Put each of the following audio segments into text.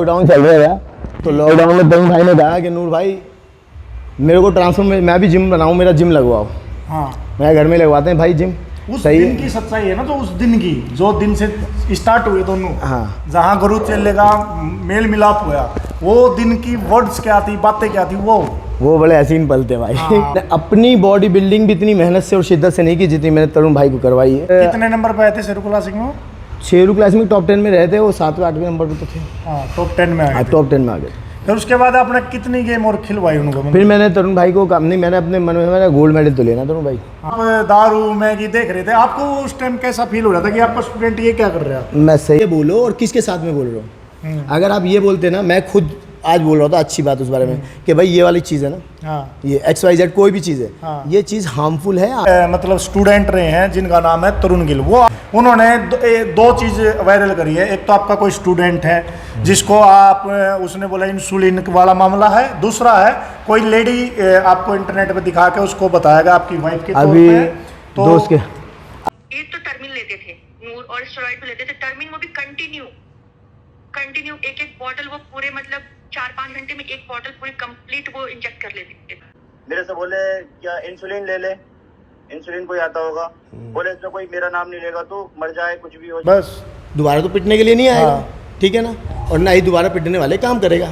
Lockdown चल रहा था तो लॉकडाउन में तरुण भाई ने कहा कि नूर भाई मेरे को ट्रांसफर में मैं भी जिम बनाऊँ, मेरा जिम लगवाओ। हाँ, मेरे घर में लगवाते हैं भाई जिम। उस सही दिन की सच्चाई है ना, तो उस दिन की जो दिन से स्टार्ट हुए दोनों, हाँ, जहाँ गुरु चेले का मेल मिलाप हुआ, वो दिन की वर्ड्स क्या थी, बातें क्या थी, वो बड़े हसीन पलते भाई। हाँ। अपनी बॉडी बिल्डिंग भी इतनी मेहनत से और शिद्दत से नहीं की जितनी मैंने तरुण भाई को करवाई है। कितने नंबर पे आए थे शेरू क्लासिक में? शेरू क्लास में टॉप 10 में रहते, वो 7वें 8वें नंबर पे तो थे। हाँ, टॉप 10 में आए थे। टॉप 10 में आ गए। फिर उसके बाद आपने कितनी गेम और खिलवाई उनको? फिर मैंने तरुण भाई को काम नहीं, मैंने अपने मन में मैंने गोल्ड मेडल तो लेना तरुण भाई। आप दारू मैगी देख रहे थे, आपको उस टाइम कैसा फील हो रहा था कि आपका स्टूडेंट ये क्या कर रहा है? मैं सही बोलो और किसके साथ में बोल रहा हूँ। अगर आप ये बोलते ना, मैं खुद आज बोल रहा था अच्छी बात उस बारे में कि भाई ये वाली चीज़ है ना, हाँ, ये XYZ कोई भी चीज़ है, हाँ, ये चीज़ हार्मफुल है। मतलब स्टूडेंट रहे हैं जिनका नाम है तरुण गिल, वो उन्होंने दो चीज़ वायरल करी है। एक तो आपका कोई स्टूडेंट है जिसको आप उसने बोला इंसुलिन वाला मामला है, दूसरा है कोई लेडी आपको इंटरनेट पे दिखा के उसको बताएगा आपकी वाइफ के अभी तौर पे, तो दोस्त के एक तो टर्मिन लेते थे नूर और स्टेरॉइड भी लेते थे। टर्मिन वो भी कंटिन्यू एक बॉटल, वो पूरे मतलब 4-5 घंटे में एक बॉटल पूरी कंप्लीट वो इंजेक्ट कर लेते थे। मेरे से बोले क्या इंसुलिन ले ले, इंसुलिन कोई आता होगा, बोले इसमें कोई मेरा नाम नहीं लेगा तो मर जाए, कुछ भी हो जाए। बस दोबारा तो पिटने के लिए नहीं आएगा, हाँ। ठीक है ना, और ना ही दोबारा पिटने वाले काम करेगा।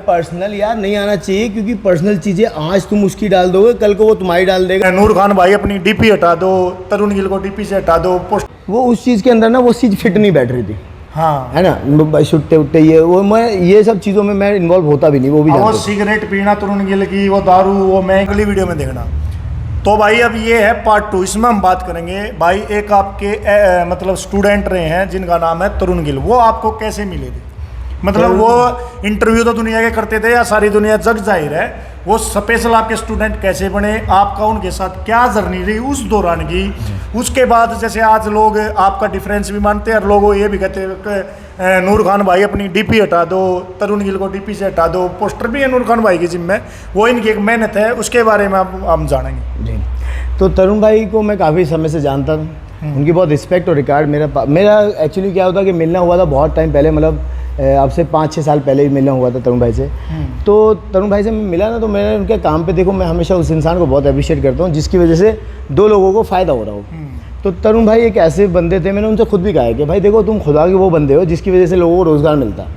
पर्सनल यार नहीं आना चाहिए, क्योंकि पर्सनल चीज़ें आज तुम उसकी डाल दोगे, कल को वो तुम्हारी डाल देगा। नूर खान भाई अपनी डीपी हटा दो, तरुण गिल को डीपी से हटा दो, पोस्ट। वो उस चीज़ के अंदर ना वो चीज़ फिट नहीं बैठ रही थी, हाँ, है ना, छुट्टे उट्टे ये वो, मैं ये सब चीज़ों में मैं इन्वॉल्व होता भी नहीं, वो भी वो जानते थे। सिगरेट पीना तरुण गिल की, वो दारू, वो मैं अगली वीडियो में देखना। तो भाई अब ये है पार्ट 2, इसमें हम बात करेंगे भाई एक आपके मतलब स्टूडेंट रहे हैं जिनका नाम है तरुण गिल, वो आपको कैसे मिले थे? मतलब वो इंटरव्यू तो दुनिया के करते थे या सारी दुनिया जग जाहिर है, वो स्पेशल आपके स्टूडेंट कैसे बने, आपका उनके साथ क्या जर्नी रही उस दौरान की। उसके बाद जैसे आज लोग आपका डिफरेंस भी मानते हैं और लोग ये भी कहते हैं कि नूर खान भाई अपनी डीपी हटा दो, तरुण गिल को डीपी से हटा दो, पोस्टर भी है नूर खान भाई की जिम में, वो इनकी एक मेहनत है, उसके बारे में हम जानेंगे। जी, तो तरुण भाई को मैं काफ़ी समय से जानता था, उनकी बहुत रिस्पेक्ट और रिकार्ड मेरा एक्चुअली क्या होता कि मिलना हुआ था बहुत टाइम पहले, मतलब अब से 5-6 साल पहले ही मिलना हुआ था तरुण भाई से। तो तरुण भाई से मिला ना, तो मैंने उनके काम पे देखो, मैं हमेशा उस इंसान को बहुत अप्रिशिएट करता हूँ जिसकी वजह से 2 लोगों को फ़ायदा हो रहा हो। तो तरुण भाई एक ऐसे बंदे थे, मैंने उनसे खुद भी कहा है कि भाई देखो तुम खुदा के वो बंदे हो जिसकी वजह से लोगों को रोज़गार मिलता है,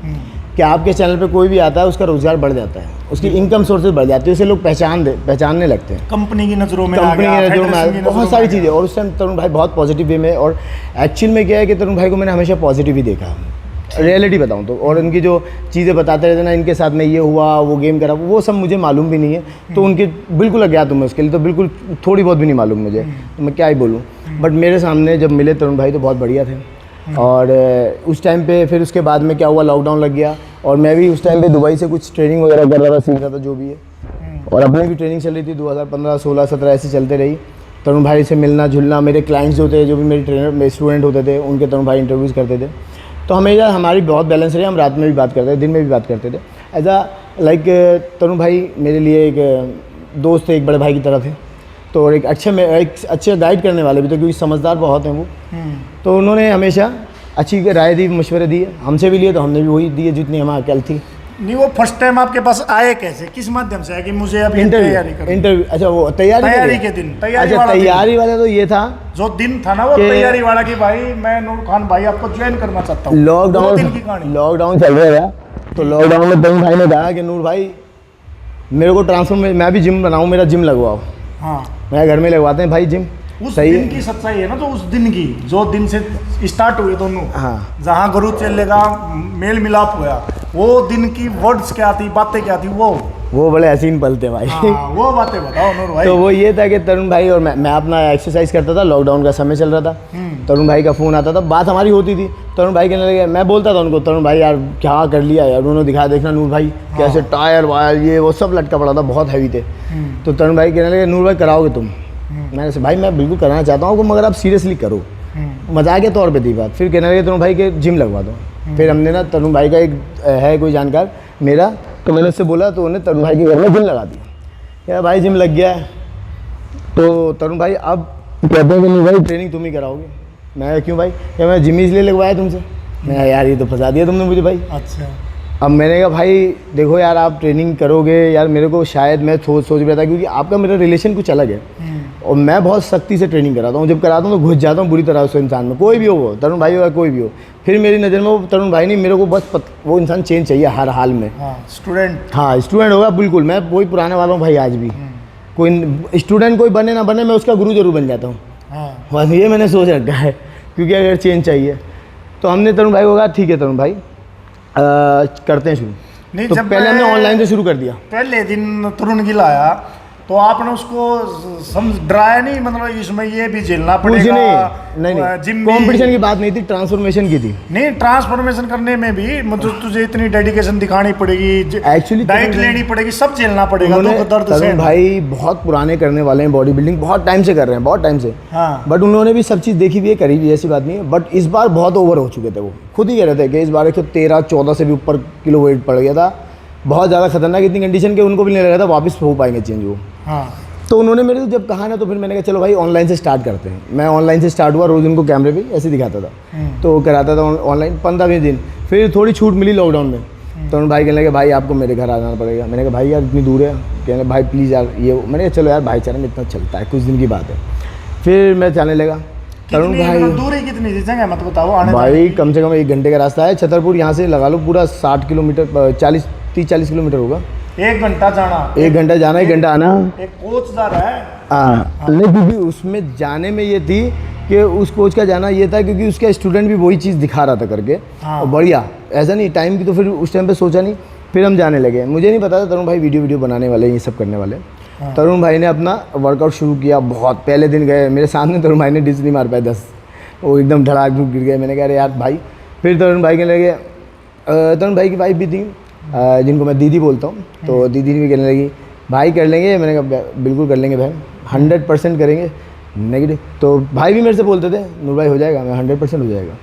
कि आपके चैनल पे कोई भी आता है उसका रोज़गार बढ़ जाता है, उसकी इनकम सोर्सेज बढ़ जाती है, उसे लोग पहचानने लगते हैं, कंपनी की नज़रों में कंपनी की नज़रों में बहुत सारी चीज़ें। और उस टाइम तरुण भाई बहुत पॉजिटिव वे में, और एक्चुअल में क्या है कि तरुण भाई को मैंने हमेशा पॉजिटिव ही देखा, रियलिटी बताऊं तो। और उनकी जो चीज़ें बताते रहते ना, इनके साथ में ये हुआ, वो गेम करा, वो सब मुझे मालूम भी नहीं है, तो उनके बिल्कुल अज्ञात हूँ मैं उसके लिए, तो बिल्कुल थोड़ी बहुत भी नहीं मालूम मुझे, तो मैं क्या ही बोलूँ। बट मेरे सामने जब मिले तरुण भाई तो बहुत बढ़िया थे। और उस टाइम पे फिर उसके बाद में क्या हुआ, लॉकडाउन लग गया, और मैं भी उस टाइम पे दुबई से कुछ ट्रेनिंग वगैरह कर रहा था, सीख रहा था जो भी है, और अपनी भी ट्रेनिंग चल रही थी 2015, 16, 17 ऐसे चलते रही। तरुण भाई से मिलना जुलना, मेरे क्लाइंट्स जो थे, जो भी मेरे ट्रेनर, मेरे स्टूडेंट होते थे, उनके तरुण भाई इंटरव्यूज़ करते थे, तो हमेशा हमारी बहुत बैलेंस रही, हम रात में भी बात करते थे, दिन में भी बात करते थे। एज अ लाइक तरुण भाई मेरे लिए एक दोस्त थे, एक बड़े भाई की तरह थे, तो एक अच्छे गाइड करने वाले भी थे, क्योंकि समझदार बहुत हैं वो। तो उन्होंने हमेशा अच्छी राय दी, मशवरे दिए, हमसे भी लिए, तो हमने भी वही दिए जितनी हमारी अकल थी। नहीं, वो फर्स्ट टाइम आपके पास आए कैसे, किस माध्यम से आए कि मुझे अभी तैयारी करनी? इंटरव्यू, अच्छा वो तैयारी के दिन, अच्छा तैयारी वाला तो ये था, जो दिन था ना वो तैयारी वाला कि भाई मैं नूर खान भाई आपको ज्वाइन करना चाहता हूँ। लॉकडाउन चल रहा था तो लॉकडाउन में तरुण भाई ने कहा कि नूर भाई मेरे को ट्रांसफर में मैं भी जिम बनाऊँ, मेरा जिम लगवाओ। हाँ, मेरे घर में लगवाते हैं भाई जिम। उस दिन की सच्चाई है ना, तो उस दिन की जो दिन से स्टार्ट हुए दोनों, हाँ, जहाँ गुरु चेले का मेल मिलाप हुआ, वो दिन की वर्ड्स क्या थी, बातें क्या थी, वो बड़े हसीन पलते भाई। हाँ, वो बातें बताओ नूर भाई। तो वो ये था कि तरुण भाई और मैं अपना एक्सरसाइज करता था, लॉकडाउन का समय चल रहा था, तरुण भाई का फ़ोन आता था, बात हमारी होती थी, तरुण भाई कहने लगे, मैं बोलता था उनको, तरुण भाई यार क्या कर लिया यार, उन्होंने दिखाया, देखना नूर भाई कैसे टायर वायर ये वो सब लटका पड़ा था, बहुत हैवी थे। तो तरुण भाई कहने लगे नूर भाई कराओगे तुम? मैंने से भाई मैं बिल्कुल कराना चाहता हूँ, मगर आप सीरियसली करो, मजाक के तौर पे थी बात। फिर कहने लगे तरुण भाई के जिम लगवा दो। फिर हमने ना, तरुण भाई का एक है कोई जानकार मेरा, तो मैंने उससे बोला, तो उन्हें तरुण भाई के घर में जिम लगा दिया। क्या भाई जिम लग गया है, तो तरुण भाई अब कहते हैं कि नहीं भाई ट्रेनिंग तुम ही कराओगे। मैं क्यों भाई, क्या मैं जिम इसलिए लगवाया तुमसे? मैं यार ये तो फंसा दिया तुमने मुझे भाई। अच्छा, अब मैंने कहा भाई देखो यार आप ट्रेनिंग करोगे यार, मेरे को शायद मैं सोच रहा था क्योंकि आपका मेरा रिलेशन कुछ अलग है और मैं बहुत सख्ती से ट्रेनिंग कराता हूँ। जब कराता हूँ तो घुस जाता हूँ बुरी तरह से इंसान में, कोई भी हो वो, तरुण भाई हो या कोई भी हो। फिर मेरी नज़र में वो तरुण भाई नहीं, मेरे को बस वो इंसान चेंज चाहिए हर हाल में। स्टूडेंट, हाँ स्टूडेंट होगा बिल्कुल, मैं वही पुराने वाला हूँ भाई आज भी। कोई स्टूडेंट कोई बने ना बने, मैं उसका गुरु जरूर बन जाता हूँ। बस ये मैंने सोच रखा है, क्योंकि अगर चेंज चाहिए तो हमने तरुण भाई को कहा ठीक है तरुण भाई करते हैं शुरू। नहीं, तो जब पहले हमने ऑनलाइन से शुरू कर दिया। पहले दिन तरुण गिल आया तो आपने उसको समझ डराया नहीं, मतलब इसमें ये भी झेलना कुछ पड़ेगा? नहीं जिम कंपटीशन की बात नहीं थी, ट्रांसफॉर्मेशन की थी। नहीं, ट्रांसफॉर्मेशन करने में भी मतलब तुझे इतनी डेडिकेशन दिखानी पड़ेगी, एक्चुअली डाइट लेनी पड़ेगी, सब झेलना पड़ेगा। तो दर्द से तरुण भाई बहुत पुराने करने वाले हैं, बॉडी बिल्डिंग बहुत टाइम से कर रहे हैं, बहुत टाइम से। हाँ। बट उन्होंने भी सब चीज़ देखी हुई है, करी हुई है, ऐसी बात नहीं है। बट इस बार बहुत ओवर हो चुके थे, वो खुद ही कह रहे थे कि इस बार 13-14 से भी ऊपर किलो वेट पड़ गया था, बहुत ज़्यादा खतरनाक इतनी कंडीशन के उनको भी नहीं लगा था वापस हो पाएंगे चेंज वो। हाँ। तो उन्होंने मेरे को जब कहा ना, तो फिर मैंने कहा चलो भाई ऑनलाइन से स्टार्ट करते हैं। मैं ऑनलाइन से स्टार्ट हुआ, रोज़ उनको कैमरे पे ऐसे दिखाता था, तो कराता था ऑनलाइन 15-20 दिन। फिर थोड़ी छूट मिली लॉकडाउन में, तो उन भाई कहने लगे भाई आपको मेरे घर आ जाना पड़ेगा। मैंने कहा भाई यार इतनी दूर है, कहने भाई प्लीज़ यार ये, मैंने कहा चलो यार भाईचारा में इतना चलता है, कुछ दिन की बात है। फिर मैं जाने लगा। तरुण भाई दूरी कितनी थी जगह मत बताओ, आने भाई कम से कम 1 घंटे का रास्ता है। छतरपुर यहाँ से लगा लो पूरा 60 किलोमीटर, 30-40 किलोमीटर होगा। 1 घंटा जाना, 1 घंटा जाना, 1 घंटा आना। एक कोच जा रहा है। हाँ, नहीं क्योंकि उसमें जाने में ये थी कि उस कोच का जाना ये था क्योंकि उसका स्टूडेंट भी वही चीज़ दिखा रहा था करके। और बढ़िया, ऐसा नहीं टाइम की तो फिर उस टाइम पे सोचा नहीं, फिर हम जाने लगे। मुझे नहीं पता था तरुण भाई वीडियो बनाने वाले, ये सब करने वाले। तरुण भाई ने अपना वर्कआउट शुरू किया। बहुत पहले दिन गए मेरे सामने, तरुण भाई ने डिच नहीं मार पाए 10, वो एकदम धड़ाक धूक गिर गए। मैंने कहा अरे यार भाई। फिर तरुण भाई कहने लगे, तरुण भाई की वाइफ भी थी जिनको मैं दीदी बोलता हूँ, तो दीदी भी कहने लगी भाई कर लेंगे। मैंने कहा बिल्कुल कर लेंगे भाई, 100% करेंगे। नेगेटिव तो भाई भी मेरे से बोलते थे नूर भाई हो जाएगा, मैं 100% हो जाएगा,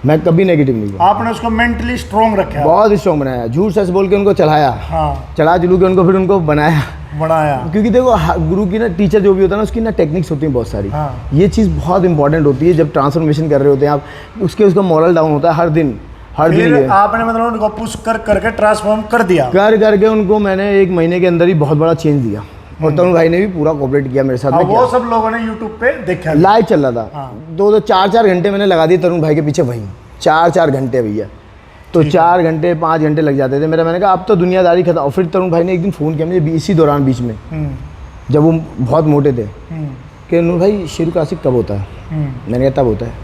मैं कभी नेगेटिव नहीं हुआ। आपने उसको मेंटली स्ट्रॉन्ग रखा, बहुत स्ट्रॉन्ग बनाया, झूठ सच बोल के उनको चढ़ाया। हाँ। चढ़ा चलू के उनको फिर उनको बनाया। क्योंकि देखो गुरु की ना, टीचर जो भी होता है ना, उसकी ना टेक्निक्स होती हैं बहुत सारी। हाँ। ये चीज़ बहुत इंपॉर्टेंट होती है जब ट्रांसफॉर्मेशन कर रहे होते हैं आप, उसका मॉरल डाउन होता है हर दिन। आपने मतलब उनको पुश करके ट्रांसफॉर्म कर दिया, करके उनको मैंने 1 महीने के अंदर ही बहुत बड़ा चेंज दिया। और तरुण भाई ने भी पूरा कोऑपरेट किया मेरे साथ में। वो सब लोगों ने यूट्यूब पे देखा, लाइव चल रहा था। 2-4 घंटे मैंने लगा दिए तरुण भाई के पीछे, वहीं 4 घंटे भैया। तो 4 घंटे 5 घंटे लग जाते थे मेरा। मैंने कहा अब तो दुनियादारी खत्म। और फिर तरुण भाई ने एक दिन फ़ोन किया मुझे इसी दौरान, बीच में जब वो बहुत मोटे थे, कि नूर भाई शेरू क्लासिक कब होता है? मैंने कहा तब होता है,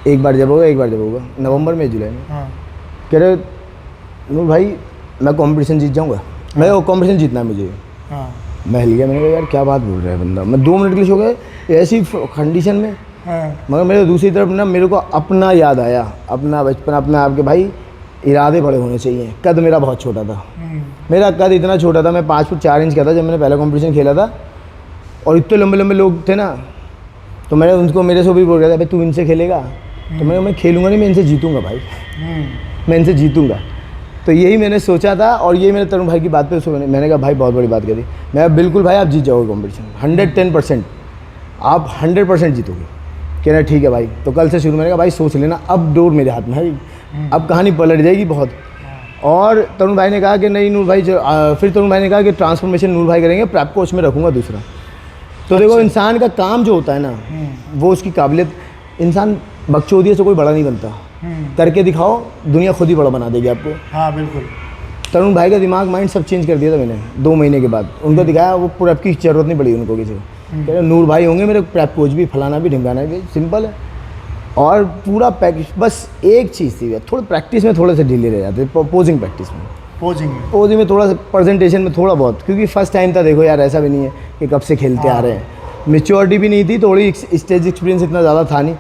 एक बार जब होगा नवंबर में, जुलाई में। कह रहे नूर भाई मैं कंपटीशन जीत जाऊँगा। मैं वो कंपटीशन जीतना है मुझे। मैं हिल गया। मैंने कहा यार क्या बात बोल रहा है बंदा। मैं 2 मिनट के लिए सो गए ऐसी कंडीशन में। मगर मेरे दूसरी तरफ ना मेरे को अपना याद आया, अपना बचपन, अपना आपके भाई इरादे बड़े होने चाहिए। कद मेरा बहुत छोटा था, मेरा कद इतना छोटा था, मैं 5 फुट 4 इंच का था जब मैंने पहला कंपटीशन खेला था। और इतने लंबे लंबे लोग थे ना, तो मैंने उनको मेरे से भी बोल रहा था भाई तू इनसे खेलेगा? तो मैं खेलूँगा नहीं, मैं इनसे जीतूँगा भाई, मैं इनसे जीतूँगा। तो यही मैंने सोचा था। और यही मैंने तरुण भाई की बात पे मैंने कहा भाई बहुत बड़ी बात करी। मैं बिल्कुल भाई आप जीत जाओगे कंपटीशन, 110%, आप 100% जीतोगे। कहना ठीक है भाई। तो कल से शुरू, मैंने कहा भाई सोच लेना, अब डोर मेरे हाथ में है, अब कहानी पलट जाएगी बहुत। और तरुण भाई ने कहा कि नहीं नूर भाई फिर तरुण भाई ने कहा कि ट्रांसफॉर्मेशन नूर भाई करेंगे, प्रैप कोच में रखूँगा दूसरा। तो देखो इंसान का काम जो होता है ना, वो उसकी काबिलियत, इंसान बकचोदिया से कोई बड़ा नहीं बनता, करके दिखाओ, दुनिया खुद ही बड़ा बना देगी आपको। हाँ बिल्कुल। तरुण भाई का दिमाग माइंड सब चेंज कर दिया था मैंने 2 महीने के बाद। उनको दिखाया, वो प्रेप की जरूरत नहीं पड़ी उनको किसी को। नूर भाई होंगे मेरे प्रैप कोच भी, फलाना भी ढिमकाना भी, सिंपल है। और पूरा पैकेज, बस एक चीज़ थी, थोड़ी प्रैक्टिस में थोड़े से ढीले रह जाते, पोजिंग प्रैक्टिस में, पोजिंग में थोड़ा सा, प्रेजेंटेशन में थोड़ा बहुत, क्योंकि फर्स्ट टाइम था। देखो यार ऐसा भी नहीं है कि कब से खेलते आ रहे हैं, मेच्योरिटी भी नहीं थी, थोड़ी स्टेज एक्सपीरियंस इतना ज़्यादा था नहीं।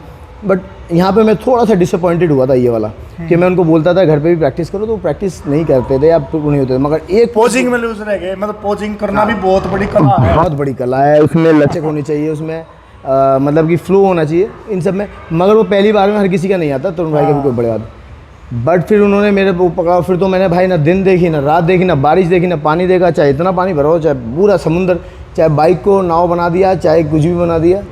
बट यहाँ पे मैं थोड़ा सा डिसअपॉइंटेड हुआ था ये वाला, कि मैं उनको बोलता था घर पे भी प्रैक्टिस करो, तो वो प्रैक्टिस नहीं करते थे या नहीं होते थे। मगर एक पोजिंग में लूज रह गए, मतलब पोजिंग करना भी बहुत बड़ी कला है, बहुत बड़ी कला है। उसमें लचक होनी चाहिए, उसमें मतलब कि फ्लो होना चाहिए इन सब में। मगर वो पहली बार में हर किसी का नहीं आता, तरुण भाई का भी कोई बड़ी बात। बट फिर उन्होंने मेरे को पकड़ा, फिर तो मैंने भाई ना दिन देखी, ना रात देखी, ना बारिश देखी, ना पानी देखा, चाहे इतना पानी भरा हो, चाहे पूरा समुंदर, चाहे बाइक को नाव बना दिया, चाहे कुछ भी बना दिया,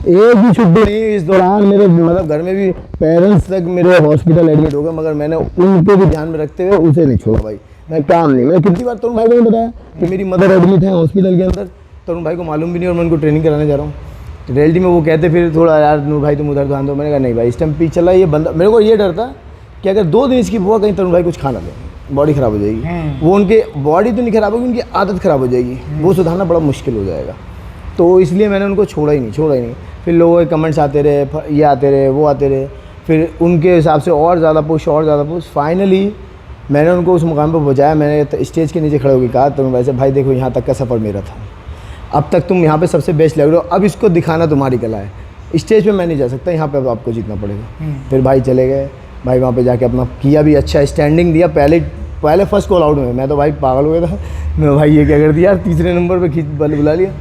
एक भी छुट्टी नहीं। इस दौरान मेरे मतलब घर में भी पेरेंट्स तक मेरे हॉस्पिटल एडमिट हो गए, मगर मैंने उनको भी ध्यान में रखते हुए उसे नहीं छोड़ा भाई। मैं काम नहीं, मैं कितनी बार तरुण भाई को बताया कि मेरी मदर एडमिट है हॉस्पिटल के अंदर, तरुण भाई को मालूम भी नहीं और मैं उनको ट्रेनिंग कराने जा रहा हूँ। तो रियलिटी में वो कहते फिर थोड़ा यार नूर भाई तुम उधर ध्यान दो। मैंने कहा नहीं भाई, इस टाइम पीछे चला ये बंदा, मेरे को ये डर था कि अगर 2 दिन इसकी हुआ कहीं तरुण भाई कुछ खाना ले, बॉडी ख़राब हो जाएगी। वो उनके बॉडी तो नहीं ख़राब होगी, उनकी आदत ख़राब हो जाएगी, वो सुधारना बड़ा मुश्किल हो जाएगा। तो इसलिए मैंने उनको छोड़ा ही नहीं। फिर लोगों के कमेंट्स आते रहे, ये आते रहे, वो आते रहे, फिर उनके हिसाब से और ज़्यादा पुश। फाइनली मैंने उनको उस मुकाम पर पहुँचाया। मैंने स्टेज के नीचे खड़े होकर कहा तरुण भाई से, भाई देखो यहाँ तक का सफ़र मेरा था, अब तक तुम यहाँ पे सबसे बेस्ट लग रहे हो, अब इसको दिखाना तुम्हारी कला है, स्टेज पे मैं नहीं जा सकता, यहाँ पे अब आपको जीतना पड़ेगा। फिर भाई चले गए, भाई वहाँ पे जाके अपना किया भी अच्छा, स्टैंडिंग दिया पहले फर्स्ट कॉल आउट में। मैं तो भाई पागल हो गया था, मैं भाई ये क्या कर दिया यार, तीसरे नंबर पे बुला लिया।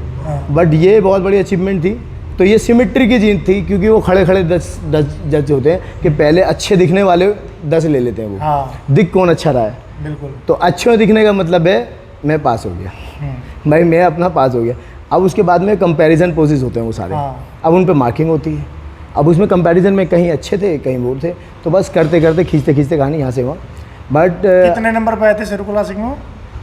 बट ये बहुत बड़ी अचीवमेंट थी। तो ये सिमेट्री की जीत थी, क्योंकि वो खड़े 10 जज होते हैं कि पहले अच्छे दिखने वाले 10 ले लेते हैं वो। हाँ। दिख कौन अच्छा रहा है, बिल्कुल। तो अच्छे दिखने का मतलब है मैं पास हो गया, भाई मैं अपना पास हो गया। अब उसके बाद में कंपैरिजन पोजेस होते हैं वो सारे। हाँ। अब उन पे मार्किंग होती है। अब उसमें कंपैरिजन में कहीं अच्छे थे कहीं वो थे, तो बस करते खींचते कहानी यहाँ से वहाँ। बट कितने नंबर पे आए थे शेरू क्लासिक में?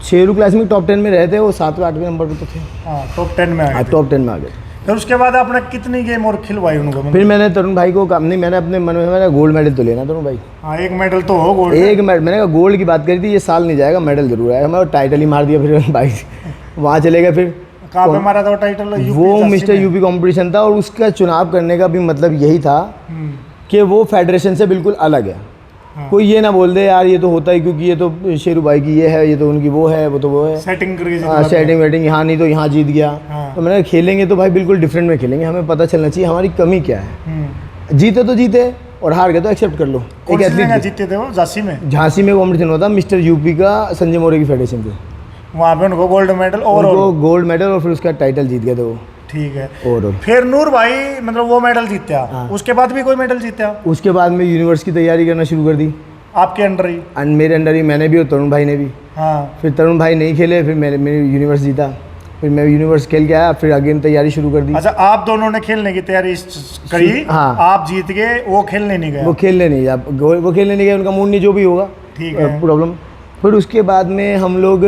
शेरू क्लास में टॉप 10 में रहते, वो 7वें 8वें नंबर पे तो थे। हाँ, टॉप 10 में आ गए थे। टॉप 10 में आ गए। फिर उसके बाद आपने कितनी गेम और खिलवाई उनको? फिर मैंने तरुण भाई को काम नहीं, मैंने अपने मन में मैंने गोल्ड मेडल तो लेना तरुण भाई। हाँ, एक मेडल तो हो गोल्ड। एक मेडल, मैंने कहा गोल्ड की बात करी थी, ये साल नहीं जाएगा, मेडल जरूर आएगा। मैं टाइटल ही मार दिया फिर भाई वहाँ चले गए। फिर कहाँ पे मारा था वो टाइटल? वो मिस्टर यूपी कंपटीशन था, और उसका चुनाव करने का भी मतलब यही था कि वो फेडरेशन से बिल्कुल अलग है। कोई ये ना बोल दे यार ये तो होता ही, क्योंकि ये तो शेरू भाई की ये है, ये तो उनकी वो है, वो तो वो है, सेटिंग करके सेटिंग वेटिंग, यहाँ नहीं तो यहाँ जीत गया। तो मैंने खेलेंगे तो भाई बिल्कुल डिफरेंट में खेलेंगे, हमें पता चलना चाहिए हमारी कमी क्या है। जीते तो जीते और हार गए तो एक्सेप्ट कर लो। एक एथलीट जीते थे वो झांसी में कॉम्पिटिशन हुआ था मिस्टर यूपी का, संजय मौर्य की फेडरेशन से। वहाँ पे उनको गोल्ड मेडल और फिर उसका टाइटल जीत गए थे वो। ठीक है। और फिर नूर भाई मतलब वो मेडल जीत्या। हाँ। उसके बाद भी कोई मेडल जीत्या? उसके बाद में यूनिवर्स की तैयारी करना शुरू कर दी। आपके अंडर ही? मेरे अंडर ही, मैंने भी और तरुण भाई ने भी। हाँ। फिर तरुण भाई नहीं खेले, फिर मैंने यूनिवर्स जीता, फिर मैं यूनिवर्स खेल के आया, फिर अगेन तैयारी शुरू कर दी। अच्छा, आप दोनों ने खेलने की तैयारी करी? हाँ। आप जीत गए, वो खेलने नहीं गए? वो खेलने नहीं गए, उनका मूड नहीं, जो भी होगा ठीक है, प्रॉब्लम। फिर उसके बाद में हम लोग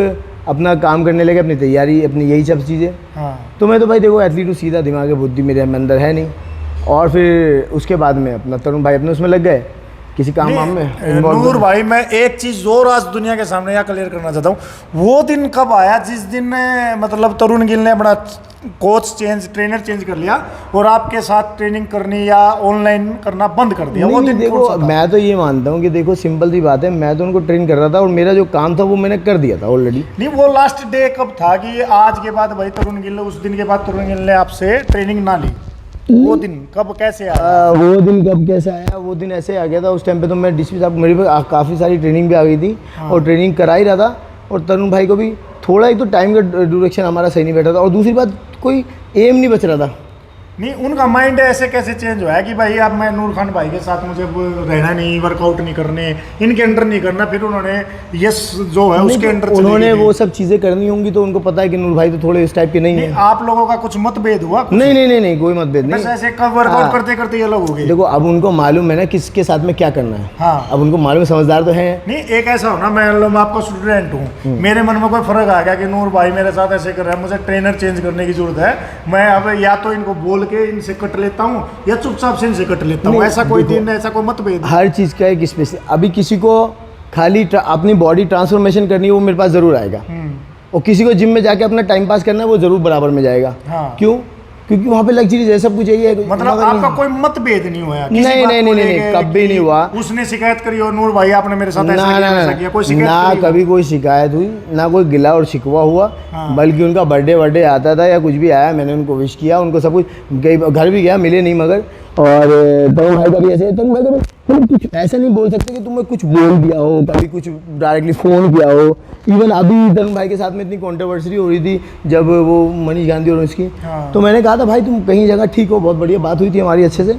अपना काम करने लगे, अपनी तैयारी, अपनी यही सब चीज़ें। हाँ। तो मैं तो भाई देखो एथलीट हूँ, सीधा दिमाग बुद्धि मेरे अंदर है नहीं। और फिर उसके बाद में अपना तरुण भाई अपने उसमें लग गए, किसी काम में। नूर भाई मैं एक चीज़ और आज दुनिया के सामने यह क्लियर करना चाहता हूँ, वो दिन कब आया जिस दिन मतलब तरुण गिल ने अपना ट्रेनर चेंज कर लिया और आपके साथ ट्रेनिंग करनी या ऑनलाइन करना बंद कर दिया? वो दिन देखो, मैं तो ये मानता हूँ कि देखो सिंपल सी बात है, मैं तो उनको ट्रेन कर रहा था और मेरा जो काम था वो मैंने कर दिया था ऑलरेडी। नहीं, वो लास्ट डे कब था कि आज के बाद भाई तरुण गिल, उस दिन के बाद तरुण गिल ने आपसे ट्रेनिंग ना ली? वो दिन कब कैसे आया? वो दिन कब कैसे आया? वो दिन ऐसे आ गया था, उस टाइम पे तो मैं डीसीपी साहब, मेरे पे काफ़ी सारी ट्रेनिंग भी आ गई थी। हाँ। और ट्रेनिंग करा ही रहा था, और तरुण भाई को भी थोड़ा, एक तो टाइम का ड्यूरेक्शन हमारा सही नहीं बैठा था, और दूसरी बात कोई एम नहीं बच रहा था। नहीं, उनका माइंड ऐसे कैसे चेंज हुआ है कि भाई अब मैं नूर खान भाई के साथ मुझे रहना नहीं, वर्कआउट नहीं करने, इनके अंडर नहीं करना, फिर उन्होंने यस जो है उसके अंडर उन्होंने वो सब चीज़ें करनी होंगी, तो उनको पता है कि नूर भाई तो थोड़े इस टाइप के नहीं है। आप लोगों का कुछ मतभेद हुआ? नहीं, कोई मतभेद नहीं। ऐसे कब वर्कआउट करते करते ये लोग हो गए? देखो अब उनको मालूम है ना किसके साथ में क्या करना है। हाँ। अब उनको मालूम, समझदार तो है। नहीं, एक ऐसा हो ना, मैं आपका स्टूडेंट हूँ, मेरे मन में कोई फर्क आ गया कि नूर भाई मेरे साथ ऐसे कर रहा है, मुझे ट्रेनर चेंज करने की जरूरत है, मैं अब या तो इनको बोल के इनसे कट लेता हूँ या चुपचाप से इनसे कट लेता हूँ। ऐसा कोई दिन, ऐसा कोई मतभेद? हर चीज़ का एक स्पेस। अभी किसी को खाली अपनी बॉडी ट्रांसफॉर्मेशन करनी है, वो मेरे पास ज़रूर आएगा। और किसी को जिम में जाके अपना टाइम पास करना है, वो ज़रूर बराबर में जाएगा। हाँ। क्यों? क्योंकि वहाँ पे लग्जरीज है, सब कुछ यही है। मतलब आपका कोई मतभेद नहीं हुआ? नहीं, कभी नहीं हुआ। उसने शिकायत करी और नूर भाई आपने मेरे साथ ऐसा किया, कोई शिकायत ना कभी कोई शिकायत हुई, ना कोई गिला और शिकवा हुआ। हाँ। बल्कि उनका बर्थडे आता था या कुछ भी आया, मैंने उनको विश किया, उनको सब कुछ, घर भी गया, मिले नहीं मगर। और तरुण भाई का भी ऐसे, तरुण भाई का कुछ ऐसा नहीं बोल सकते कि तुम्हें कुछ बोल दिया हो, कभी कुछ डायरेक्टली फ़ोन किया हो। इवन अभी तरुण भाई के साथ में इतनी कंट्रोवर्सी हो रही थी जब वो मनीष गांधी और उसकी। हाँ। तो मैंने कहा था भाई तुम कहीं जगह ठीक हो, बहुत बढ़िया बात हुई थी हमारी अच्छे से।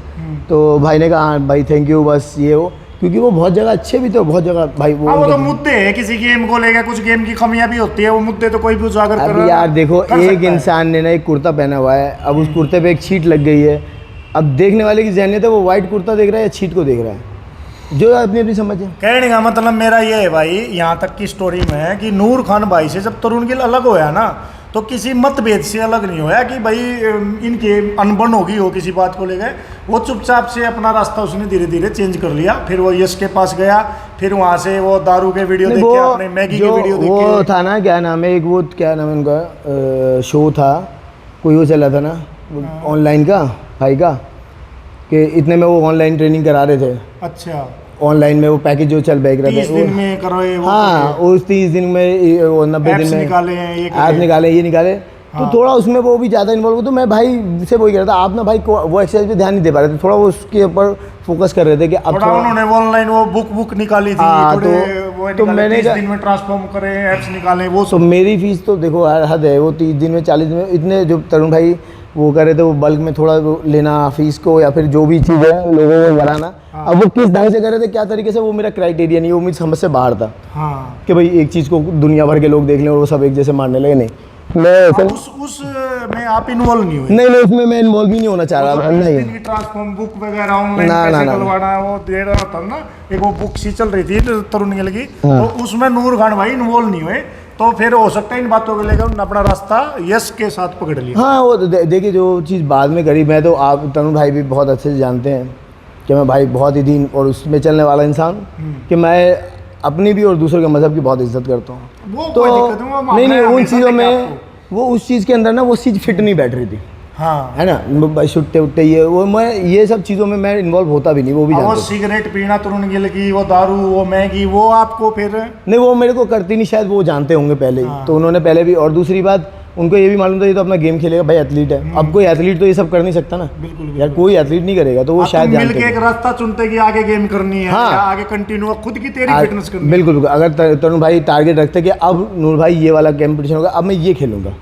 तो भाई ने कहा हाँ भाई थैंक यू, बस ये हो, क्योंकि वो बहुत जगह अच्छे भी थे, बहुत जगह भाई वो तो मुद्दे है, किसी गेम को लेकर कुछ गेम की कमियां भी होती है, वो मुद्दे तो कोई भी उजागर कर रहा है। यार देखो, एक इंसान ने ना एक कुर्ता पहना हुआ है, अब उस कुर्ते पे एक छींट लग गई है। अब देखने वाले की ज़हनियत है, वो वाइट कुर्ता देख रहा है या छींट को देख रहा है। जो अपनी अपनी समझ है। कहने का मतलब मेरा ये है भाई, यहाँ तक की स्टोरी में है कि नूर खान भाई से जब तरुण गिल अलग होया ना, तो किसी मतभेद से अलग नहीं होया कि भाई इनके अनबन होगी हो किसी बात को लेकर। वो चुपचाप से अपना रास्ता उसने धीरे धीरे चेंज कर लिया। फिर वो यश के पास गया, फिर वहाँ से वो दारू के वीडियो देख के, अपने मैगी के वीडियो देख के, वो था ना, क्या नाम है, एक वो क्या नाम है उनका, शो था कोई, वो चला था ना ऑनलाइन का भाई का, कि इतने में वो ऑनलाइन ट्रेनिंग करा रहे थे। अच्छा, ऑनलाइन में वो पैकेज जो चल बैक रहे 30 दिन में करो ये वो, हाँ उस 30 दिन में, वो 90 दिन में निकाले हैं, ऐप निकाले, ये निकाले। तो थोड़ा उसमें वो भी ज़्यादा इन्वॉल्व हो, तो मैं भाई से वही कह रहा था, आप ना भाई वो एक्सरसाइज पे ध्यान नहीं दे पा रहे थे, थोड़ा वो उसके ऊपर फोकस कर रहे थे कि अब थोड़ा उन्होंने ऑनलाइन वो बुक निकाली थी, थोड़े वो तो मैंने 30 दिन में ट्रांसफॉर्म करे, ऐप्स निकाले वो तो मेरी फीस तो देखो हद है, वो 30 दिन में 40 दिन में इतने जो तरुण भाई वो कर रहे थे, वो बल्क में थोड़ा वो लेना फीस को, या फिर जो भी चीज़ है लोगों को बढ़ाना। अब वो किस ढंग से कर रहे थे, क्या तरीके से, वो मेरा क्राइटेरिया नहीं, वो मुझे समझ से बाहर था। हाँ, कि भाई एक चीज़ को दुनिया भर के लोग देख लें और वो सब एक जैसे मारने लगे, नहीं मैं ऐसा उस में आप इन्वॉल्व नहीं हुए? नहीं उसमें मैं इन्वॉल्व भी नहीं होना चाह रहा। नहीं ट्रांसफॉर्म बुक वगैरह ऑनलाइन कैसे डलवाना वो दे रहा था ना, एक वो बुक सी चल रही थी तरुण गिल की, तो उसमें नूर खान भाई इन्वॉल्व नहीं हुए। तो फिर हो सकता है इन बातों को लेकर अपना रास्ता यश के साथ पकड़ लिया। हाँ वो देखिए जो चीज़ बाद में करी, मैं तो आप तरुण भाई भी बहुत अच्छे से जानते हैं कि मैं भाई बहुत ही दीन और उसमें चलने वाला इंसान, कि मैं अपनी भी और दूसरों के मज़हब की बहुत इज्जत करता हूँ। तो नहीं उन चीज़ों में वो उस चीज़ के अंदर ना वो चीज़ फिट नहीं बैठ रही थी। हाँ, है ना, छुट्टे उट्टे ये वो, मैं ये सब चीज़ों में मैं इन्वॉल्व होता भी नहीं, वो भी वो सिगरेट पीना तरुण गिल की, वो दारू, वो मैगी, वो आपको फिर नहीं, वो मेरे को करती नहीं, शायद वो जानते होंगे पहले ही। तो उन्होंने पहले भी, और दूसरी बात उनको ये भी मालूम था ये तो अपना गेम खेलेगा, भाई एथलीट है। अब कोई एथलीट तो ये सब कर नहीं सकता ना, बिल्कुल यार कोई एथलीट नहीं करेगा, तो वो शायद मिल के एक रास्ता चुनते कि आगे गेम करनी है, हाँ, या आगे कंटिन्यू खुद की तेरी फिटनेस करनी है। बिल्कुल, अगर तरुण भाई टारगेट रखते कि अब नूर भाई ये वाला कंपटीशन होगा, अब मैं ये खेलूंगा,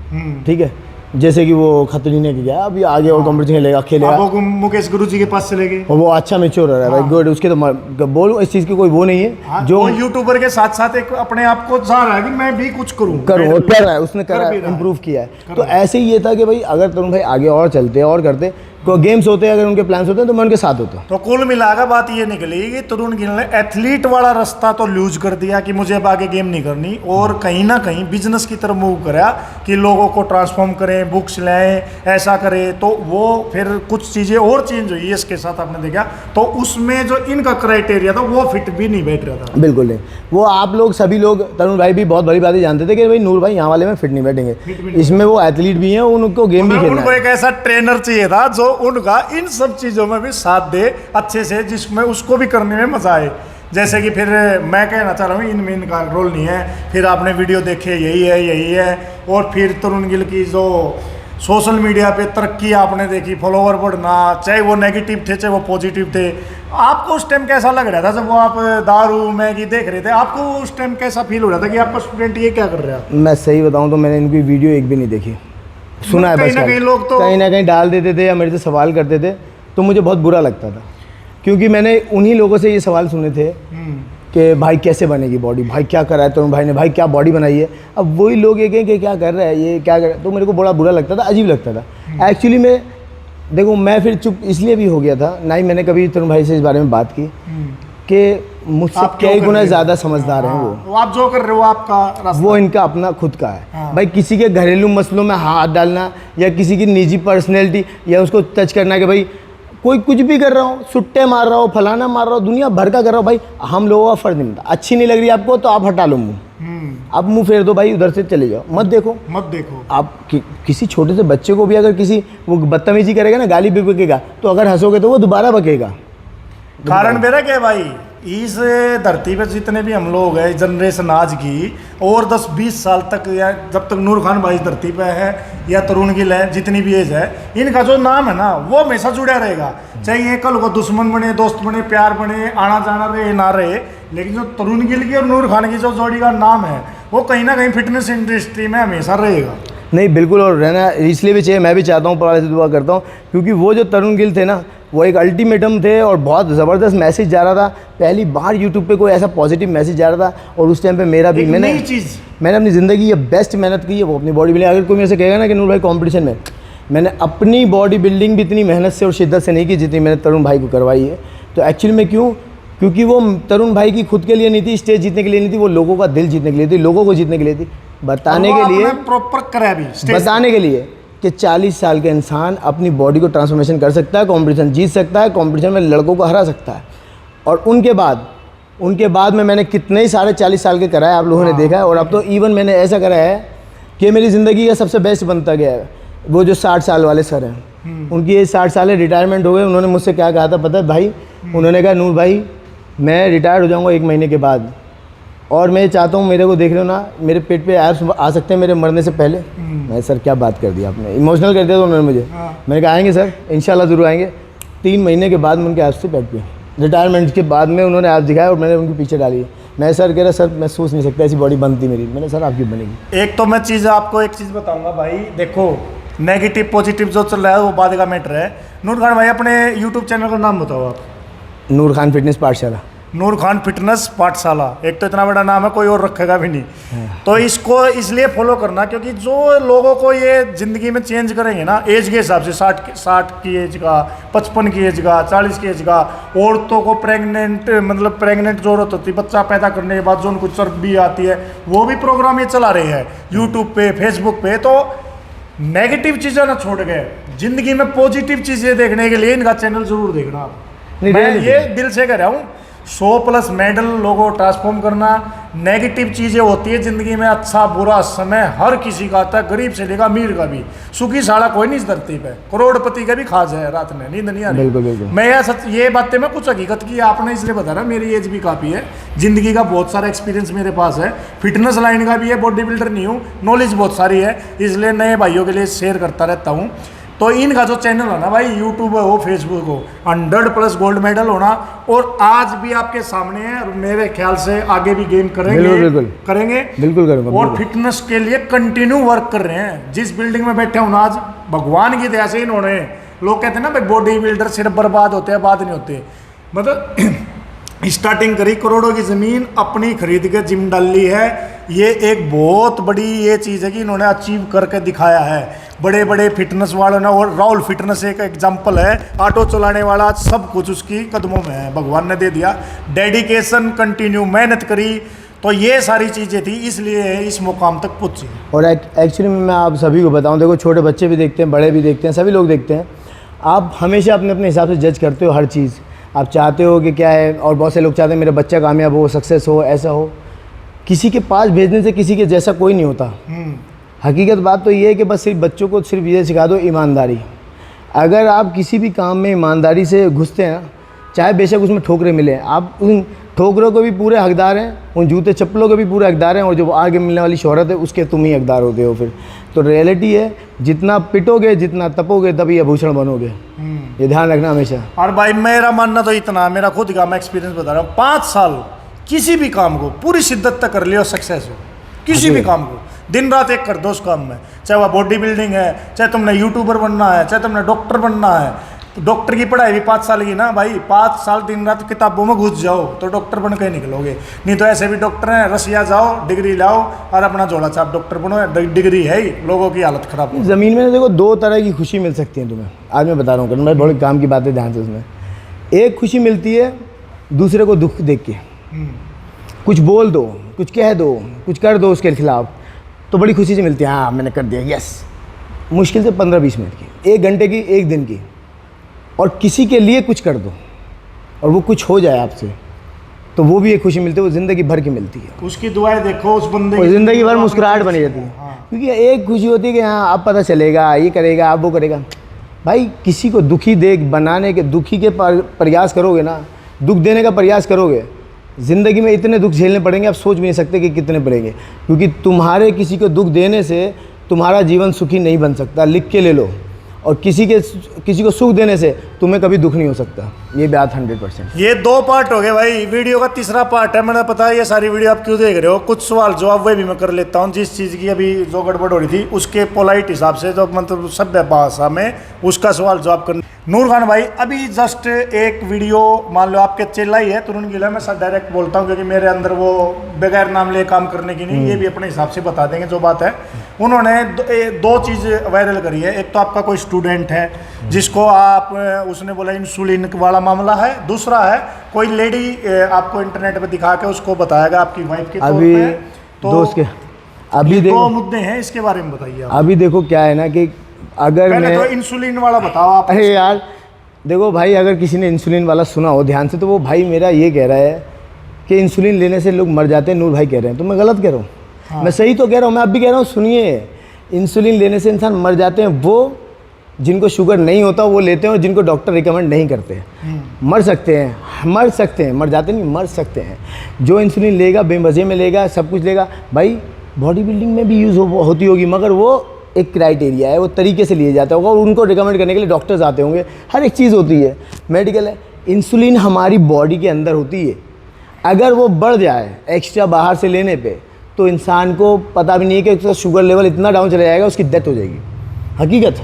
ठीक है, जैसे कि वो खतरी ने किया, अभी आगे और कंपटीशन खेलेगा वो मुकेश गुरुजी के पास चले गए, और वो अच्छा मैच्योर रहा है भाई, गुड। उसके तो बोलो इस चीज़ की कोई वो नहीं है, जो यूट्यूबर के साथ साथ एक अपने आप को चाह रहा है कि मैं भी कुछ करूं, और कर रहा है, उसने करा है, इम्प्रूव किया है। तो ऐसे ही ये था कि भाई अगर तरुण भाई आगे और चलते और करते, कोई गेम्स होते हैं, अगर उनके प्लान्स होते हैं तो मैं उनके साथ होता। तो कुल मिलाकर बात ये निकली कि तरुण गिल ने एथलीट वाला रास्ता तो लूज कर दिया कि मुझे अब आगे गेम नहीं करनी, और कहीं ना कहीं बिजनेस की तरफ मूव करा कि लोगों को ट्रांसफॉर्म करें, बुक्स लाएं, ऐसा करें। तो वो फिर कुछ चीज़ें और चेंज हुई इसके साथ, आपने देखा। तो उसमें जो इनका क्राइटेरिया था वो फिट भी नहीं बैठ रहा था। बिल्कुल नहीं, वो आप लोग सभी लोग, तरुण भाई भी बहुत बड़ी बातें जानते थे कि भाई नूर भाई यहाँ वाले में फिट नहीं बैठेंगे, इसमें वो एथलीट भी हैं, उनको गेम भी खेलना है। उनको एक ऐसा ट्रेनर चाहिए था जो उनका इन सब चीज़ों में भी साथ दे अच्छे से, जिसमें उसको भी करने में मजा आए। जैसे कि फिर मैं कहना चाह रहा हूँ इनमें इनका रोल नहीं है। फिर आपने वीडियो देखे, यही है। और फिर तरुण गिल की जो सोशल मीडिया पे तरक्की आपने देखी, फॉलोवर बढ़ना, चाहे वो नेगेटिव थे चाहे वो पॉजिटिव थे। आपको उस टाइम कैसा लग रहा था जब वो आप दारू मैगी देख रहे थे? आपको उस टाइम कैसा फील हो रहा था कि आपका स्टूडेंट ये क्या कर रहा है? मैं सही बताऊँ तो मैंने इनकी वीडियो एक भी नहीं देखी, सुना है बस। कहीं ना कहीं लोग तो कहीं ना कहीं डाल देते थे या मेरे से सवाल करते थे, तो मुझे बहुत बुरा लगता था, क्योंकि मैंने उन्हीं लोगों से ये सवाल सुने थे कि भाई कैसे बनेगी बॉडी, भाई क्या करा है तरुण भाई ने, भाई क्या बॉडी बनाई है। अब वही लोग ये कहें कि क्या कर रहा है, ये क्या कर रहा है, तो मेरे को बड़ा बुरा लगता था, अजीब लगता था। एक्चुअली में देखो, मैं फिर चुप इसलिए भी हो गया था, ना ही मैंने कभी तरुण भाई से इस बारे में बात की कि मुझसे कई गुना ज़्यादा समझदार हैं वो आप जो कर रहे हो आपका रास्ता, वो इनका अपना खुद का है। भाई किसी के घरेलू मसलों में हाथ डालना या किसी की निजी पर्सनैलिटी या उसको टच करना कि भाई कोई कुछ भी कर रहा हो, सुट्टे मार रहा हो, फलाना मार रहा हो, दुनिया भर का कर रहा हो, भाई हम लोगों का फर्ज नहीं बनता। अच्छी नहीं लग रही आपको तो आप हटा लो मुँह, अब मुँह फेर दो भाई, उधर से चले जाओ, मत देखो। आप किसी छोटे से बच्चे को भी अगर किसी वो बदतमीजी करेगा ना, गाली भी बकेगा, तो अगर हंसोगे तो वो दोबारा बकेगा। कारण मेरा क्या है भाई, इस धरती पर जितने भी हम लोग हैं जनरेशन आज की, और 10-20 साल तक, या जब तक नूर खान भाई धरती पे है या तरुण गिल है, जितनी भी एज है, इनका जो नाम है ना वो हमेशा जुड़ा रहेगा। चाहे ये कल को दुश्मन बने, दोस्त बने, प्यार बने, आना जाना रहे ना रहे, लेकिन जो तरुण गिल की और नूर खान की जो जोड़ी का नाम है वो कहीं ना कहीं फिटनेस इंडस्ट्री में हमेशा रहेगा। नहीं बिल्कुल, और रहना इसलिए भी चाहिए, मैं भी चाहता हूँ, पढ़ाई से दुआ करता हूँ, क्योंकि वो जो तरुण गिल थे ना, वो एक अल्टीमेटम थे और बहुत ज़बरदस्त मैसेज जा रहा था। पहली बार यूट्यूब पे कोई ऐसा पॉजिटिव मैसेज जा रहा था, और उस टाइम पे मेरा भी मैंने अपनी ज़िंदगी ये बेस्ट मेहनत की है वो अपनी बॉडी बिल्डिंग। अगर कोई मेरे से कहेगा ना कि नूर भाई कॉम्पिटिशन में, मैंने अपनी बॉडी बिल्डिंग भी इतनी मेहनत से और शिद्दत से नहीं की जितनी मैंने तरुण भाई को करवाई है। तो एक्चुअली में क्यों क्योंकि वो तरुण भाई की खुद के लिए नहीं थी, स्टेज जीतने के लिए नहीं थी, वो लोगों का दिल जीतने के लिए थी, लोगों को जीतने के लिए थी, बताने के लिए, प्रॉपर करा भी बताने के लिए कि 40 साल का इंसान अपनी बॉडी को ट्रांसफॉर्मेशन कर सकता है, कंपटीशन जीत सकता है, कंपटीशन में लड़कों को हरा सकता है। और उनके बाद में मैंने कितने ही सारे 40 साल के कराए, आप लोगों ने देखा है। और अब तो इवन मैंने ऐसा करा है कि मेरी ज़िंदगी का सबसे बेस्ट बनता गया है। वो जो 60 साल वाले सर हैं, उनकी एज 60 साल है, रिटायरमेंट हो गए। उन्होंने मुझसे क्या कहा था पता है भाई? उन्होंने कहा नूर भाई मैं रिटायर हो जाऊँगा 1 महीने के बाद, और मैं चाहता हूँ मेरे को देख रहे हो ना, मेरे पेट पे एब्स आ सकते हैं मेरे मरने से पहले। मैं सर क्या बात कर दी आपने, इमोशनल कर दिया था उन्होंने मुझे। मैंने कहा आएंगे सर, इंशाल्लाह ज़रूर आएंगे। 3 महीने के बाद में उनके एब्स थे पेट पे, रिटायरमेंट के बाद में उन्होंने एब्स दिखाया और मैंने उनके पीछे डाली। मैं सर कह रहा सर मैं सोच नहीं सकता ऐसी बॉडी बनती मेरी। मैंने सर आपकी बनेगी। एक तो मैं चीज़ आपको एक चीज़ बताऊंगा भाई, देखो नेगेटिव पॉजिटिव जो चल रहा है वो बाद का मैटर है। नूर खान भाई अपने यूट्यूब चैनल का नाम बताओ आप। नूर खान फिटनेस पाठशाला। नूर खान फिटनेस पाठशाला, एक तो इतना बड़ा नाम है, कोई और रखेगा भी नहीं। तो इसको इसलिए फॉलो करना क्योंकि जो लोगों को ये ज़िंदगी में चेंज करेंगे ना, एज के हिसाब से 60 की एज का, 55 की एज का, 40 की एज का। औरतों को प्रेग्नेंट जो औरत होती है, बच्चा पैदा करने के बाद जो उनको चर्बी आती है, वो भी प्रोग्राम ये चला रहे हैं यूट्यूब पे, फेसबुक पे। तो नेगेटिव चीज़ें ना छोड़ गए, ज़िंदगी में पॉजिटिव चीज़ें देखने के लिए इनका चैनल ज़रूर देखना आप। मैं ये दिल से कह रहा हूँ, 100+ मेडल लोगों को ट्रांसफॉर्म करना। नेगेटिव चीज़ें होती है ज़िंदगी में, अच्छा बुरा समय हर किसी का आता है, गरीब से लेकर अमीर का भी। सुखी साड़ा कोई नहीं इस धरती पे, करोड़पति का भी खा जाए रात में नींद नहीं आ रही। बिल्कुल बिल्कुल। मैं ये बातें मैं कुछ हकीकत की आपने इसलिए बता रहा, मेरी एज भी काफ़ी है, ज़िंदगी का बहुत सारा एक्सपीरियंस मेरे पास है, फिटनेस लाइन का भी है, बॉडी बिल्डर नहीं हूँ, नॉलेज बहुत सारी है, इसलिए नए भाइयों के लिए शेयर करता रहता हूँ। तो इनका जो चैनल है ना भाई, यूट्यूब हो फेसबुक हो, 100+ गोल्ड मेडल होना, और आज भी आपके सामने है, और मेरे ख्याल से आगे भी गेम करेंगे। बिल्कुल करेंगे, बिल्कुल करूँगा। और फिटनेस के लिए कंटिन्यू वर्क कर रहे हैं। जिस बिल्डिंग में बैठे हूँ आज, भगवान की दया से इन्होंने, लोग कहते हैं ना भाई बॉडी बिल्डर सिर्फ बर्बाद होते हैं, बाद नहीं होते, मतलब स्टार्टिंग करी, करोड़ों की ज़मीन अपनी खरीद के जिम डाल ली है। ये एक बहुत बड़ी ये चीज़ है कि इन्होंने अचीव करके दिखाया है बड़े बड़े फिटनेस वालों ने। और राहुल फिटनेस एक एग्जांपल है, ऑटो चलाने वाला, सब कुछ उसकी कदमों में है, भगवान ने दे दिया। डेडिकेशन, कंटिन्यू मेहनत करी, तो ये सारी चीज़ें थी, इसलिए इस मुकाम तक पहुंची। और एक्चुअली मैं आप सभी को बताऊं, देखो छोटे बच्चे भी देखते हैं, बड़े भी देखते हैं, सभी लोग देखते हैं। आप हमेशा अपने अपने हिसाब से जज करते हो हर चीज़, आप चाहते हो कि क्या है, और बहुत से लोग चाहते हैं मेरा बच्चा कामयाब हो, सक्सेस हो, ऐसा हो। किसी के पास भेजने से किसी के जैसा कोई नहीं होता। हकीकत बात तो ये है कि बस सिर्फ बच्चों को सिर्फ ये सिखा दो ईमानदारी। अगर आप किसी भी काम में ईमानदारी से घुसते हैं, चाहे बेशक उसमें ठोकरें मिले, आप उन ठोकरों को भी पूरे हकदार हैं, उन जूते चप्पलों के भी पूरे हकदार हैं, और जो आगे मिलने वाली शोहरत है उसके तुम ही हकदार होते हो फिर। तो रियलिटी है, जितना पिटोगे, जितना तपोगे, तभी आभूषण बनोगे। ये ध्यान रखना हमेशा। और भाई मेरा मानना तो इतना, मेरा खुद का मैं एक्सपीरियंस बता रहा हूँ, 5 साल किसी भी काम को पूरी शिद्दत तक कर लिया, सक्सेस हो किसी भी काम को, दिन रात एक कर दो उस काम में, चाहे वह बॉडी बिल्डिंग है, चाहे तुमने यूट्यूबर बनना है, चाहे तुमने डॉक्टर बनना है। तो डॉक्टर की पढ़ाई भी 5 साल की ना भाई, 5 साल दिन रात किताबों में घुस जाओ तो डॉक्टर बन के निकलोगे। नहीं तो ऐसे भी डॉक्टर हैं, रसिया जाओ, डिग्री लाओ और अपना झोला छाप डॉक्टर बनो, डिग्री है ही, लोगों की हालत खराब हो। ज़मीन में देखो 2 तरह की खुशी मिल सकती है तुम्हें, आज मैं बता रहा हूँ, करण भाई बहुत काम की बात है, ध्यान से उसमें। एक खुशी मिलती है दूसरे को दुख देख के, कुछ बोल दो, कुछ कह दो, कुछ कर दो उसके खिलाफ, तो बड़ी खुशी से मिलती है, हाँ मैंने कर दिया, यस। मुश्किल से 15-20 मिनट की, 1 घंटे की, 1 दिन की। और किसी के लिए कुछ कर दो और वो कुछ हो जाए आपसे, तो वो भी एक खुशी मिलती है, वो ज़िंदगी भर की मिलती है। उसकी दुआएं देखो उस बंदे की, ज़िंदगी भर मुस्कुराहट बनी रहती है। क्योंकि एक खुशी होती है कि हाँ अब पता चलेगा, ये करेगा, अब वो करेगा। भाई किसी को दुखी देख बनाने के, दुखी के प्रयास करोगे ना, दुख देने का प्रयास करोगे, ज़िंदगी में इतने दुख झेलने पड़ेंगे आप सोच भी नहीं सकते कि कितने पड़ेंगे। क्योंकि तुम्हारे किसी को दुख देने से तुम्हारा जीवन सुखी नहीं बन सकता, लिख के ले लो। और किसी को सुख देने से तुम्हें कभी दुख नहीं हो सकता, ये बात 100%। ये 2 पार्ट हो गए भाई, वीडियो का तीसरा पार्ट है। मैंने पता है ये सारी वीडियो आप क्यों देख रहे हो, कुछ सवाल जवाब वही भी मैं कर लेता हूँ। जिस चीज़ की अभी जो गड़बड़ हो रही थी उसके पोलाइट हिसाब से, जो मतलब सभ्य भाषा में उसका सवाल जवाब करने। नूर खान भाई, अभी जस्ट एक वीडियो मान लो आपके चेला ही है तरुण गिल है, मैं सर डायरेक्ट बोलता हूँ क्योंकि मेरे अंदर वो बगैर नाम लिए काम करने की नहीं, ये भी अपने हिसाब से बता देंगे जो बात है। उन्होंने दो चीज़ वायरल करी है। एक तो आपका कोई स्टूडेंट है जिसको आप, उसने बोला इंसुलिन वाला मामला है, दूसरा है कोई लेडी आपको इंटरनेट पर दिखा के उसको बताएगा आपकी वाइफ के तौर अभी पे। तो दोस्त के अभी ये देखो दो मुद्दे हैं, इसके बारे में बताइए आप। अभी देखो क्या है ना कि अगर पहले मैं तो इंसुलिन वाला बताओ आप। अरे यार देखो भाई, अगर किसी ने इंसुलिन वाला सुना हो ध्यान से, तो वो भाई मेरा ये कह रहा है कि इंसुलिन लेने से लोग मर जाते हैं, नूर भाई कह रहे हैं, तो मैं गलत कह रहा हूँ? हाँ। मैं सही तो कह रहा हूँ, मैं अब भी कह रहा हूँ, सुनिए। इंसुलिन लेने से इंसान मर जाते हैं वो जिनको शुगर नहीं होता वो लेते हैं, और जिनको डॉक्टर रिकमेंड नहीं करते। मर सकते हैं, मर जाते नहीं, मर सकते हैं। जो इंसुलिन लेगा बेमज़े में लेगा, सब कुछ लेगा भाई, बॉडी बिल्डिंग में भी यूज़ होती होगी, मगर वो एक क्राइटेरिया है, वो तरीके से लिए जाता होगा, और उनको रिकमेंड करने के लिए डॉक्टर्स आते होंगे, हर एक चीज़ होती है, मेडिकल है। इंसुलिन हमारी बॉडी के अंदर होती है, अगर वो बढ़ जाए एक्स्ट्रा बाहर से लेने पे, तो इंसान को पता भी नहीं है कि उसका शुगर लेवल इतना डाउन चला जाएगा, उसकी डेथ हो जाएगी, हकीकत।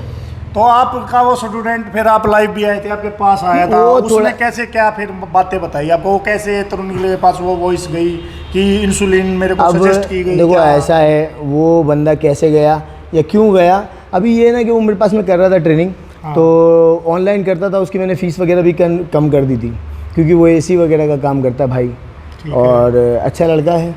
तो आपका वो स्टूडेंट, फिर आप लाइव भी आए थे, आपके पास आया था, वो उसने थोड़ा- कैसे क्या फिर बातें बताई आपको? वो कैसे तरुण गिल के पास वो वॉइस गई कि इंसुलिन मेरे को अब सजेस्ट की गई? देखो क्या? ऐसा है, वो बंदा कैसे गया या क्यों गया, अभी ये ना कि वो मेरे पास में कर रहा था ट्रेनिंग, तो ऑनलाइन करता था, उसकी मैंने फ़ीस वगैरह भी कम कर दी थी, क्योंकि वो एसी वगैरह का काम करता है भाई, और अच्छा लड़का है।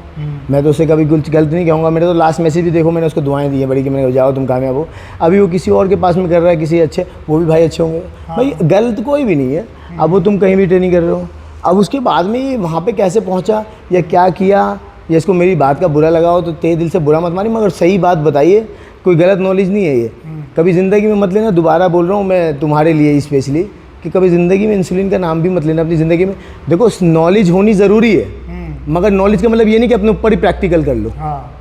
मैं तो उसे कभी कुछ गलत नहीं कहूँगा। मेरे तो लास्ट मैसेज भी देखो, मैंने उसको दुआएं दी हैं बड़ी कि मैंने जाओ तुम कामयाब हो। अभी वो किसी और के पास में कर रहा है, किसी अच्छे, वो भी भाई अच्छे होंगे। भाई गलत कोई भी नहीं है। अब वो तुम कहीं भी ट्रेनिंग कर रहे हो, अब उसके बाद में ये वहाँ पे कैसे पहुँचा या क्या किया, या इसको मेरी बात का बुरा लगा हो तो तेरे दिल से बुरा मत मानिए, मगर सही बात बताइए, कोई गलत नॉलेज नहीं है ये। कभी ज़िंदगी में मत लेना, दोबारा बोल रहा हूँ मैं तुम्हारे लिए स्पेशली, कि कभी ज़िंदगी में इंसुलिन का नाम भी मत लेना अपनी ज़िंदगी में। देखो नॉलेज होनी ज़रूरी है, मगर नॉलेज का मतलब ये नहीं कि अपने ऊपर ही प्रैक्टिकल कर लो। हाँ।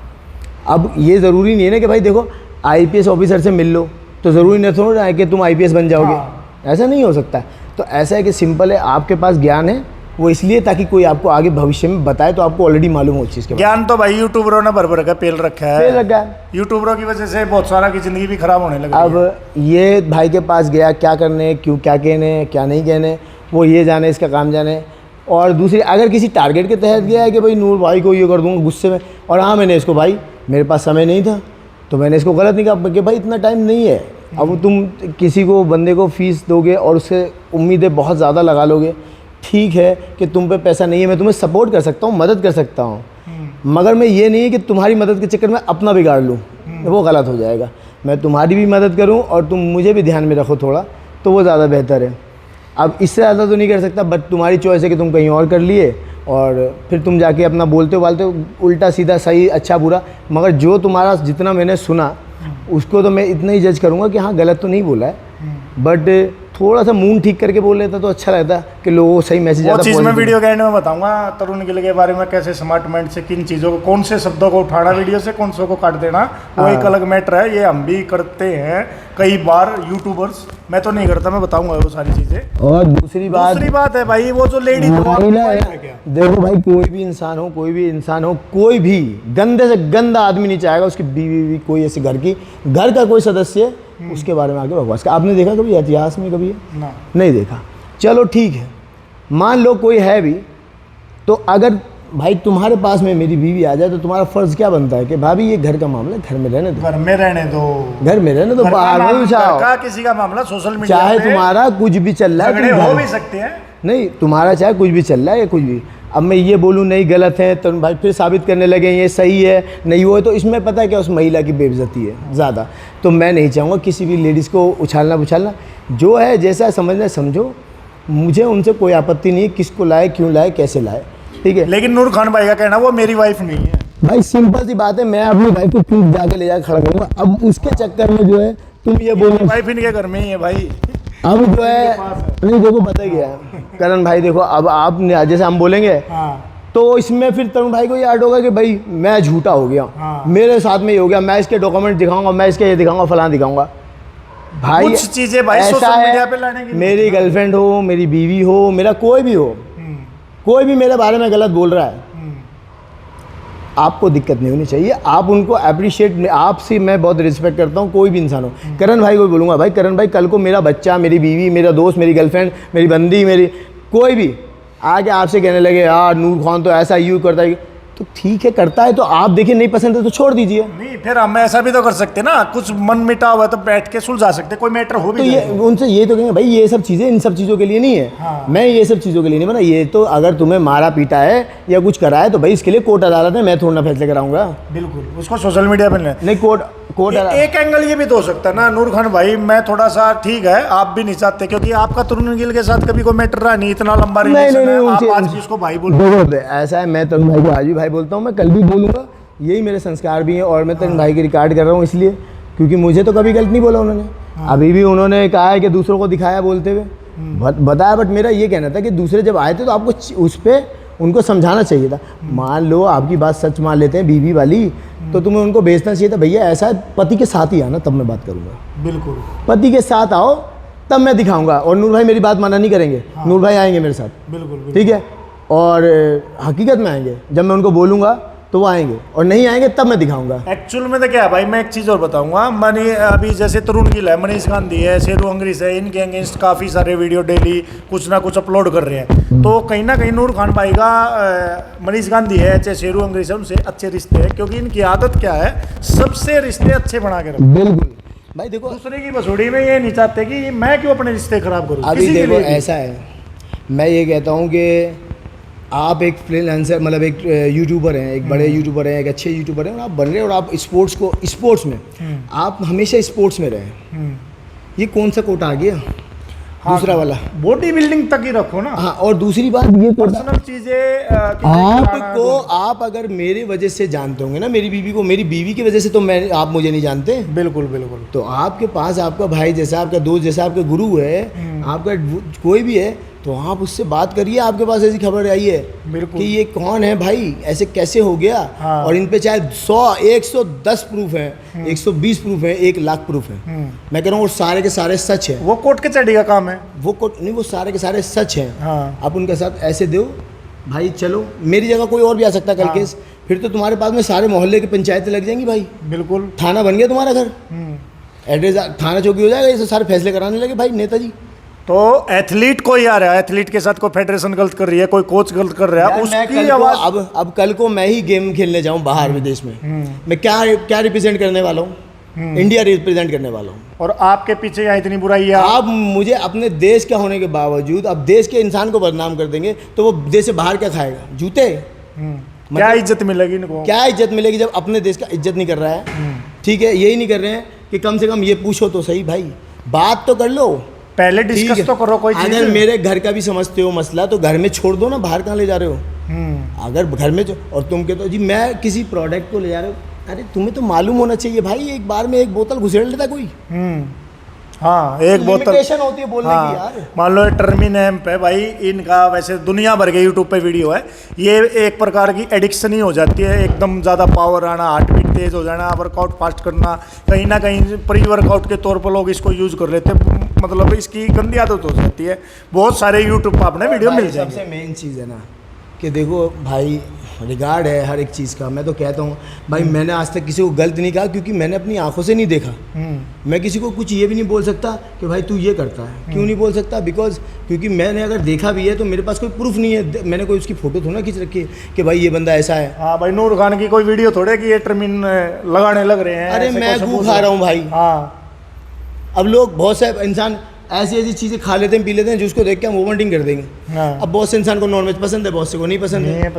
अब ये ज़रूरी नहीं है ना कि भाई देखो आईपीएस ऑफिसर से मिल लो तो ज़रूरी नहीं थोड़ा है कि तुम आईपीएस बन जाओगे। ऐसा नहीं हो सकता। तो ऐसा है कि सिंपल है, आपके पास ज्ञान है वो इसलिए ताकि कोई आपको आगे भविष्य में बताए तो आपको ऑलरेडी मालूम हो चीज़ के बारे ज्ञान तो भाई यूट्यूबरों ने भर का पेल रखा में। है। लगा है। यूट्यूबरों की वजह से बहुत सारा की ज़िंदगी भी खराब होने लगी है। अब ये भाई के पास गया, क्या करने, क्यों, क्या कहने, क्या नहीं कहने, वो ये जाने, इसका काम जाने। और दूसरी, अगर किसी टारगेट के तहत गया है कि भाई नूर भाई को ये कर दूँगा गुस्से में, और हाँ मैंने इसको, भाई मेरे पास समय नहीं था तो मैंने इसको गलत नहीं कहा कि भाई इतना टाइम नहीं है। अब तुम किसी को, बंदे को फ़ीस दोगे और उससे उम्मीदें बहुत ज़्यादा लगा लोगे, ठीक है कि तुम पे पैसा नहीं है, मैं तुम्हें सपोर्ट कर सकता हूँ, मदद कर सकता हूँ, मगर मैं ये नहीं है कि तुम्हारी मदद के चक्कर में अपना बिगाड़ लूँ, वो गलत हो जाएगा। मैं तुम्हारी भी मदद करूँ और तुम मुझे भी ध्यान में रखो थोड़ा, तो वो ज़्यादा बेहतर है। अब इससे ज़्यादा तो नहीं कर सकता, बट तुम्हारी चॉइस है कि तुम कहीं और कर लिए और फिर तुम जाके अपना बोलते हो उल्टा सीधा, सही अच्छा बुरा। मगर जो तुम्हारा जितना मैंने सुना उसको तो मैं इतना ही जज करूँगा कि हाँ गलत तो नहीं बोला है, बट थोड़ा सा मूड ठीक करके बोल लेता तो अच्छा रहता कि लोगों को सही मैसेज वो आता। चीज़ मैं वीडियो के एंड में बताऊंगा तरुण गिल के बारे में, कैसे स्मार्ट माइंड से किन चीज़ों को, कौन से शब्दों को उठाना वीडियो से, कौन से को काट देना, वो एक अलग मैटर है। ये हम भी करते हैं कई बार यूट्यूबर्स, मैं तो नहीं करता, मैं बताऊंगा वो सारी चीज़ें। और दूसरी बात है भाई, वो जो लेडी देखो भाई, कोई भी इंसान हो, कोई भी गंदे से गंदा आदमी नहीं चाहेगा उसकी बीवी कोई ऐसी घर का कोई सदस्य उसके बारे में आगे बकवास का। आपने देखा कभी इतिहास में कभी ना। नहीं देखा? चलो ठीक है, मान लो कोई है भी, तो अगर भाई तुम्हारे पास में मेरी बीवी आ जाए तो तुम्हारा फर्ज क्या बनता है कि भाभी ये घर का मामला घर में रहने दो, बाहर नहीं जाओ। किसी का मामला सोशल मीडिया चाहे तुम्हारा कुछ भी चल रहा है, हो भी सकते हैं, नहीं तुम्हारा चाहे कुछ भी चल रहा है या कुछ भी, अब मैं ये बोलूँ नहीं गलत है तो भाई फिर साबित करने लगे ये सही है नहीं वो है, तो इसमें पता है क्या, उस महिला की बेइज्जती है ज़्यादा। तो मैं नहीं चाहूँगा किसी भी लेडीज़ को उछालना, जो है जैसा समझना समझो, मुझे उनसे कोई आपत्ति नहीं है, किसको लाए, क्यों लाए, कैसे लाए, ठीक है। लेकिन नूर खान भाई का कहना वो मेरी वाइफ नहीं है भाई, सिंपल सी बात है, मैं अपनी वाइफ को क्यों जाके ले जाकर खड़ा करूँगा? अब उसके चक्कर में जो है तुम ये बोलो वाइफ इनके घर में ही है भाई। अब जो है नहीं, देखो पता क्या है करण भाई, देखो अब आप जैसे हम बोलेंगे तो इसमें फिर तरुण भाई को ये याद होगा कि भाई मैं झूठा हो गया, मेरे साथ में ये हो गया, मैं इसके डॉक्यूमेंट दिखाऊंगा, मैं इसके ये दिखाऊंगा, फलाना दिखाऊंगा। भाई कुछ चीजें भाई सोशल मीडिया पे लाने की, मेरी गर्लफ्रेंड हो, मेरी बीवी हो, मेरा कोई भी हो, कोई भी मेरे बारे में गलत बोल रहा है, आपको दिक्कत नहीं होनी चाहिए, आप उनको अप्रिशिएट, आपसे मैं बहुत रिस्पेक्ट करता हूँ, कोई भी इंसान हो। करण भाई को बोलूँगा, भाई करण भाई कल को मेरा बच्चा, मेरी बीवी, मेरा दोस्त, मेरी गर्लफ्रेंड, मेरी बंदी, मेरी कोई भी आगे आपसे कहने लगे यार नूर खान तो ऐसा यूँ करता है, तो ठीक है करता है तो आप देखिए, नहीं पसंद है तो छोड़ दीजिए। नहीं फिर हम ऐसा भी तो कर सकते ना, कुछ मन मिटा हुआ तो बैठ के सुलझा सकते, कोई मैटर हो भी तो ये उनसे ये तो कहेंगे भाई ये सब चीज़ें इन सब चीज़ों के लिए नहीं है। हाँ। मैं ये सब चीज़ों के लिए नहीं बना, ये तो अगर तुम्हें मारा पीटा है या कुछ करा है तो भाई इसके लिए कोर्ट अदालत है, मैं थोड़ा ना फैसले कराऊंगा। बिल्कुल, उसको सोशल मीडिया पे नहीं कोर्ट एक एंगल ये भी तो हो सकता है ना नूर खान भाई, मैं थोड़ा सा ठीक है आप भी नहीं चाहते क्योंकि आपका तरुण गिल के साथ कभी कोई मैटर रहा नहीं, इतना लंबा रिलेशन है, आप आज भी उसको भाई बोल ऐसा है, मैं तरुण भाई को आज भी भाई बोलता हूँ, मैं कल भी बोलूँगा, यही मेरे संस्कार भी हैं। और मैं तरुण भाई की रिकॉर्ड कर रहा हूँ इसलिए क्योंकि मुझे तो कभी गलत नहीं बोला उन्होंने। अभी भी उन्होंने कहा है कि दूसरों को दिखाया बोलते हुए बताया, बट मेरा ये कहना था कि दूसरे जब आए थे तो आपको उस पर उनको समझाना चाहिए था। मान लो आपकी बात सच मान लेते हैं बीवी वाली, तो तुम्हें उनको भेजना चाहिए था भैया ऐसा है, पति के साथ ही आना तब मैं बात करूँगा। बिल्कुल, पति के साथ आओ तब मैं दिखाऊंगा। और नूर भाई मेरी बात माना नहीं करेंगे। हाँ। नूर भाई आएंगे मेरे साथ, बिल्कुल ठीक है, और हकीकत में आएंगे, जब मैं उनको बोलूँगा तो वो आएंगे, और नहीं आएंगे तब मैं दिखाऊंगा। एक्चुअल में तो क्या है भाई, मैं एक चीज़ और बताऊंगा, मैंने अभी जैसे तरुण गिल है, मनीष गांधी है, शेरू अंग्रेज है, इनके अगेंस्ट काफ़ी सारे वीडियो डेली कुछ ना कुछ अपलोड कर रहे हैं। तो कहीं ना कहीं नूर खान भाई का मनीष गांधी है चाहे शेरू अंग्रेज है, उनसे अच्छे रिश्ते हैं क्योंकि इनकी आदत क्या है, सबसे रिश्ते अच्छे बना के रखो। बिल्कुल भाई देखो, दूसरे की बसोड़ी में ये नहीं चाहते कि मैं क्यों अपने रिश्ते खराब करूँ। अभी देखो ऐसा है, मैं ये कहता हूँ कि आप एक फ्रीलांसर मतलब एक यूट्यूबर हैं, एक बड़े यूट्यूबर हैं, एक अच्छे यूट्यूबर हैं, और आप बन रहे हैं और आप स्पोर्ट्स में आप हमेशा स्पोर्ट्स में रहें। ये कौन सा कोटा आ गया? हाँ, दूसरा वाला बॉडी बिल्डिंग तक ही रखो ना। हाँ, और दूसरी बात ये पर्सनल चीजें आपको, आप अगर मेरे वजह से जानते होंगे ना मेरी बीवी को, मेरी बीवी की वजह से तो मैं, आप मुझे नहीं जानते। बिल्कुल बिल्कुल। तो आपके पास आपका भाई जैसा, आपका दोस्त जैसा, आपका गुरु है, आपका कोई भी है, तो आप उससे बात करिए। आपके पास ऐसी खबर आई है कि ये कौन है भाई, ऐसे कैसे हो गया। हाँ। और इन पे चाहे 100 110 प्रूफ है, 120 प्रूफ है, 1 लाख प्रूफ है, मैं कह रहा हूँ वो सारे के सारे सच है। वो कोर्ट के चढ़ी का काम है, वो कोर्ट नहीं, वो सारे के सारे सच हैं। हाँ। आप उनके साथ ऐसे दो भाई, चलो मेरी जगह कोई और भी आ सकता है कल। हाँ। केस फिर तो तुम्हारे पास में सारे मोहल्ले की पंचायतें लग जाएंगी भाई। बिल्कुल, थाना बन गया तुम्हारा घर, एड्रेस थाना चौकी हो जाएगा, ये सारे फैसले कराने लगे भाई नेताजी। तो एथलीट कोई आ रहा है, एथलीट के साथ कोई फेडरेशन गलत कर रही है, कोई कोच गलत कर रहा है, उसकी आवाज। अब कल को मैं ही गेम खेलने जाऊं बाहर विदेश में, मैं क्या रिप्रेजेंट करने वाला हूँ? इंडिया रिप्रेजेंट करने वाला हूँ। और आपके पीछे यहाँ इतनी बुराई है, आप मुझे अपने देश का होने के बावजूद अब देश के इंसान को बदनाम कर देंगे तो वो देश से बाहर क्या खाएगा? जूते। क्या इज्जत मिलेगी इनको? क्या इज्जत मिलेगी जब अपने देश का इज्जत नहीं कर रहा है? ठीक है, यही नहीं कर रहे हैं कि कम से कम ये पूछो तो सही भाई, बात तो कर लो, पहले डिस्कस तो करो कोई चीज। अगर मेरे घर का भी समझते हो मसला तो घर में छोड़ दो ना, बाहर कहाँ ले जा रहे हो? अगर घर में और तुम कहते हो जी मैं किसी प्रोडक्ट को ले जा रहे हो, अरे तुम्हें तो मालूम होना चाहिए भाई, एक बार में एक बोतल घुसेड़ लेता कोई। हाँ, एक बोतल लिमिटेशन होती है बोलने की यार। मान लो टर्मिनेम पे भाई इनका वैसे दुनिया भर के यूट्यूब पे वीडियो है, ये एक प्रकार की एडिक्शन ही हो जाती है, एकदम ज़्यादा पावर आना, हार्ट बीट तेज हो जाना, वर्कआउट फास्ट करना, कहीं ना कहीं प्री वर्कआउट के तौर पर लोग इसको यूज कर लेते हैं, मतलब इसकी गंदी आदत हो जाती है। बहुत सारे यूट्यूब पर आपने वीडियो मिल जाएंगे। सबसे मेन चीज़ है ना कि देखो भाई, रिगार्ड है हर एक चीज़ का। मैं तो कहता हूँ भाई, मैंने आज तक किसी को गलत नहीं कहा क्योंकि मैंने अपनी आंखों से नहीं देखा। मैं किसी को कुछ ये भी नहीं बोल सकता कि भाई तू ये करता है, क्यों नहीं बोल सकता? बिकॉज क्योंकि मैंने अगर देखा भी है तो मेरे पास कोई प्रूफ नहीं है, मैंने कोई उसकी फ़ोटो थोड़ा खींच रखी है कि भाई ये बंदा ऐसा है। हाँ भाई, नूर खान की कोई वीडियो थोड़े कि ये टर्मिन लगाने लग रहे हैं। अरे मैं गू खा रहा हूँ भाई। हाँ, अब लोग बहुत से इंसान ऐसी ऐसी चीज़ें खा लेते हैं, पी लेते हैं, जिसको देख के हम वोमिटिंग कर देंगे। हाँ। अब बहुत से इंसान को नॉनवेज पसंद है, बहुत से को नहीं पसंद है,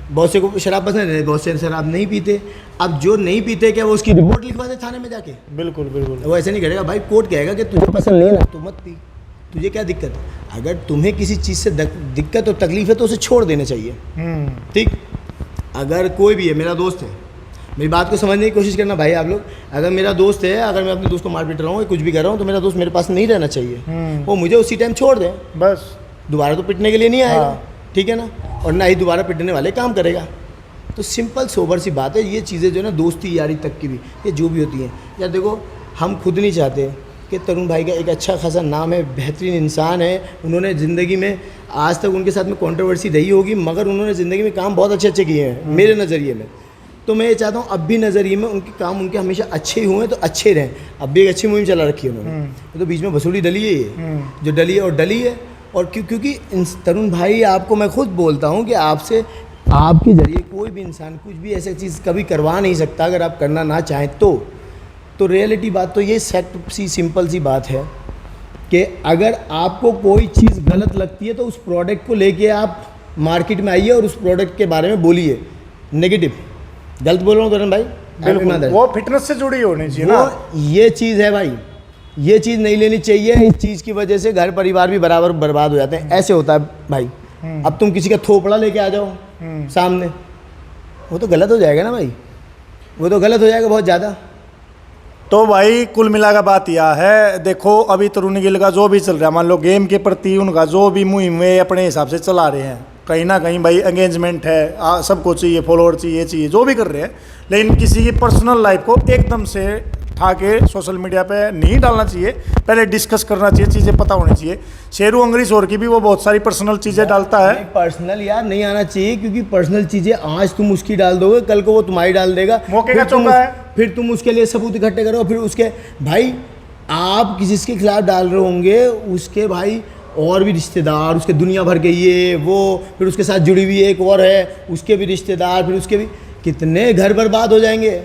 बहुत से को शराब पसंद है, बहुत से शराब नहीं पीते। अब जो नहीं पीते क्या वो उसकी रिपोर्ट लिखवा दे थाने में जाके? बिल्कुल बिल्कुल। वो ऐसे नहीं करेगा भाई, कोर्ट कहेगा कि तुझे पसंद नहीं ना तो मत पी, तुझे क्या दिक्कत है? अगर तुम्हें किसी चीज़ से दिक्कत और तकलीफ है तो उसे छोड़ देना चाहिए। ठीक, अगर कोई भी है, मेरा दोस्त है, मेरी बात को समझने की कोशिश करना भाई आप लोग। अगर मेरा दोस्त है, अगर मैं अपने दोस्त को मार पीट रहा हूँ, कुछ भी कर रहा हूँ, तो मेरा दोस्त मेरे पास नहीं रहना चाहिए। वो मुझे उसी टाइम छोड़ दे बस, दोबारा तो पिटने के लिए नहीं आएगा। ठीक है ना, और ना ही दोबारा पिटने वाले काम करेगा। तो सिंपल सोबर सी बात है। ये चीज़ें जो है ना, दोस्ती यारी तक की भी, ये जो भी होती हैं यार, देखो हम खुद नहीं चाहते कि तरुण भाई का एक अच्छा खासा नाम है, बेहतरीन इंसान है, उन्होंने ज़िंदगी में आज तक उनके साथ में कंट्रोवर्सी रही होगी, मगर उन्होंने ज़िंदगी में काम बहुत अच्छे अच्छे किए हैं मेरे नज़रिए में। तो मैं ये चाहता हूँ अब भी नज़रिए में उनके काम उनके हमेशा अच्छे ही हुए तो अच्छे रहें। अब भी एक अच्छी मुहिम चला रखी है उन्होंने, तो बीच में वसूली डली है ये, जो डली है और डली है। और क्योंकि तरुण भाई, आपको मैं खुद बोलता हूँ कि आपसे, आपके ज़रिए कोई भी इंसान कुछ भी ऐसी चीज़ कभी करवा नहीं सकता अगर आप करना ना चाहें तो रियलिटी बात तो ये सेट सी सिंपल सी बात है कि अगर आपको कोई चीज़ गलत लगती है तो उस प्रोडक्ट को लेके आप मार्केट में आइए और उस प्रोडक्ट के बारे में बोलिए नेगेटिव। गलत बोल रहा हूँ तरुण भाई? बिल्कुल, वो फिटनेस से जुड़ी होनी चाहिए ना। ये चीज़ है भाई, ये चीज़ नहीं लेनी चाहिए। इस चीज़ की वजह से घर परिवार भी बराबर बर्बाद हो जाते हैं। ऐसे होता है भाई। अब तुम किसी का थोपड़ा लेके आ जाओ सामने, वो तो गलत हो जाएगा ना भाई, वो तो गलत हो जाएगा बहुत ज़्यादा। तो भाई कुल मिला का बात यह है, देखो अभी तरुण गिल का जो भी चल रहा है, मान लो गेम के प्रति उनका जो भी मुहिम है अपने हिसाब से चला रहे हैं, कहीं ना कहीं भाई एंगेजमेंट है, सबको चाहिए, फॉलोअर चाहिए, जो भी कर रहे हैं, लेकिन किसी की पर्सनल लाइफ को एकदम से उठा के सोशल मीडिया पे नहीं डालना चाहिए। पहले डिस्कस करना चाहिए, चीज़ें पता होनी चाहिए। शेरू अंग्रेज और की भी वो बहुत सारी पर्सनल चीज़ें डालता है। पर्सनल यार नहीं आना चाहिए, क्योंकि पर्सनल चीज़ें आज तुम उसकी डाल दोगे, कल को वो तुम्हारी डाल देगा। मौके का चौका है। फिर तुम उसके लिए सबूत इकट्ठे करो, फिर उसके भाई आप जिसके खिलाफ डाल रहे होंगे उसके भाई और भी रिश्तेदार, उसके दुनिया भर के ये वो, फिर उसके साथ जुड़ी हुई एक और है, उसके भी रिश्तेदार, फिर उसके भी कितने घर बर्बाद हो जाएंगे।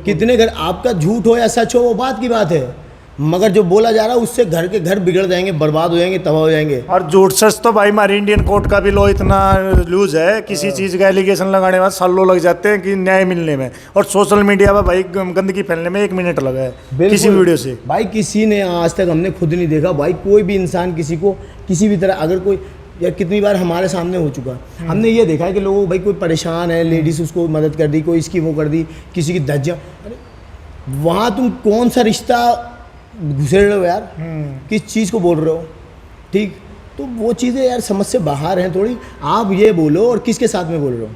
कितने घर, आपका झूठ हो या सच हो वो बात की बात है, मगर जो बोला जा रहा है उससे घर के घर बिगड़ जाएंगे, बर्बाद हो जाएंगे, तबाह हो जाएंगे। और झूठ सच तो भाई हमारे इंडियन कोर्ट का भी लॉ इतना लूज है, किसी चीज़ का एलिगेशन लगाने में सालों लग जाते हैं कि न्याय मिलने में, और सोशल मीडिया पर भाई गंदगी फैलने में 1 मिनट लगा है किसी वीडियो से। भाई किसी ने आज तक, हमने खुद नहीं देखा भाई, कोई भी इंसान किसी को किसी भी तरह, अगर कोई यार कितनी बार हमारे सामने हो चुका, हमने ये देखा है कि लोगों भाई कोई परेशान है, लेडीज़ उसको मदद कर दी, कोई इसकी वो कर दी, किसी की धज्जियाँ, अरे वहाँ तुम कौन सा रिश्ता घुसेड़ रहे हो यार, किस चीज़ को बोल रहे हो? ठीक, तो वो चीज़ें यार समझ से बाहर हैं थोड़ी। आप ये बोलो और किसके साथ में बोल रहे हो।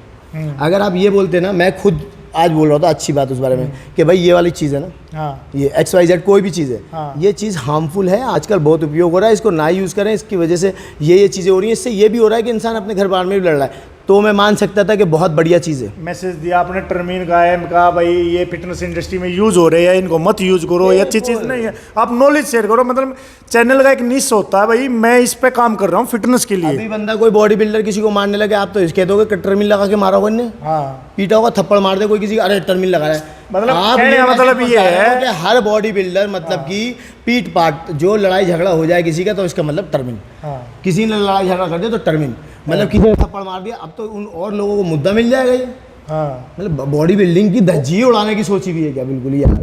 अगर आप ये बोलते ना, मैं खुद आज बोल रहा था अच्छी बात उस बारे में कि भाई ये वाली चीज़ है ना, हाँ, ये XYZ कोई भी चीज़ है, हाँ, ये चीज़ हार्मफुल है, आजकल बहुत उपयोग हो रहा है, इसको ना यूज़ करें, इसकी वजह से ये चीज़ें हो रही हैं। इससे ये भी हो रहा है कि इंसान अपने घर बार में भी लड़ रहा है, तो मैं मान सकता था कि बहुत बढ़िया चीज़ है। मैसेज दिया आपने टर्मीन का है, कहा भाई ये फिटनेस इंडस्ट्री में यूज हो रहे हैं, इनको मत यूज करो, ये अच्छी चीज़ नहीं है, आप नॉलेज शेयर करो। मतलब चैनल का एक निश होता है भाई, मैं इस पे काम कर रहा हूँ फिटनेस के लिए। अभी बंदा कोई बॉडी बिल्डर किसी को मारने लगे, आप तो इसके दोगे कि टर्मिन लगा के मारा होगा इनने, हाँ, पीटा होगा, थप्पड़ मार दे कोई किसी का, अरे टर्मिन लगा रहा है। मतलब आप कहने का मतलब ये है कि हर बॉडी बिल्डर मतलब कि पीट पाट जो लड़ाई झगड़ा हो जाए किसी का तो इसका मतलब टर्मिन, किसी ने लड़ाई झगड़ा कर दिया तो टर्मिन, मतलब किसी ने थप्पड़ मार दिया, अब तो उन और लोगों को मुद्दा मिल जाएगा ये। मतलब बॉडी बिल्डिंग की धज्जी उड़ाने की सोची हुई है क्या? बिल्कुल यार।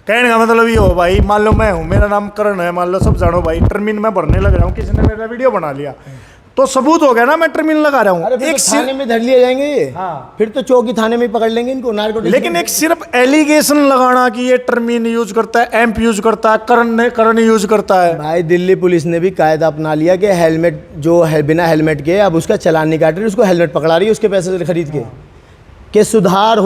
कहने का मतलब ये हो भाई, मान लो मैं हूँ, मेरा नाम करण है, मान लो सब जानो भाई, टर्मिन में भरने लग रहा हूँ, किसी ने मेरा वीडियो बना लिया तो सबूत हो गया ना, मैं टर्मिन लगा रहा हूँ। एक थाने में धर लिए जाएंगे ये, फिर तो चौकी थाने में पकड़ लेंगे इनको, नारकोटिक्स। लेकिन एक सिर्फ एलिगेशन लगाना कि ये टर्मिन यूज करता है, एम्प यूज करता है, करण यूज करता है। भाई दिल्ली पुलिस ने भी कायदा अपना लिया कि हेलमेट जो है बिना हेलमेट के अब उसका चालान नहीं काट रही, उसको हेलमेट पकड़ा रही है उसके पैसे से खरीद के सुधार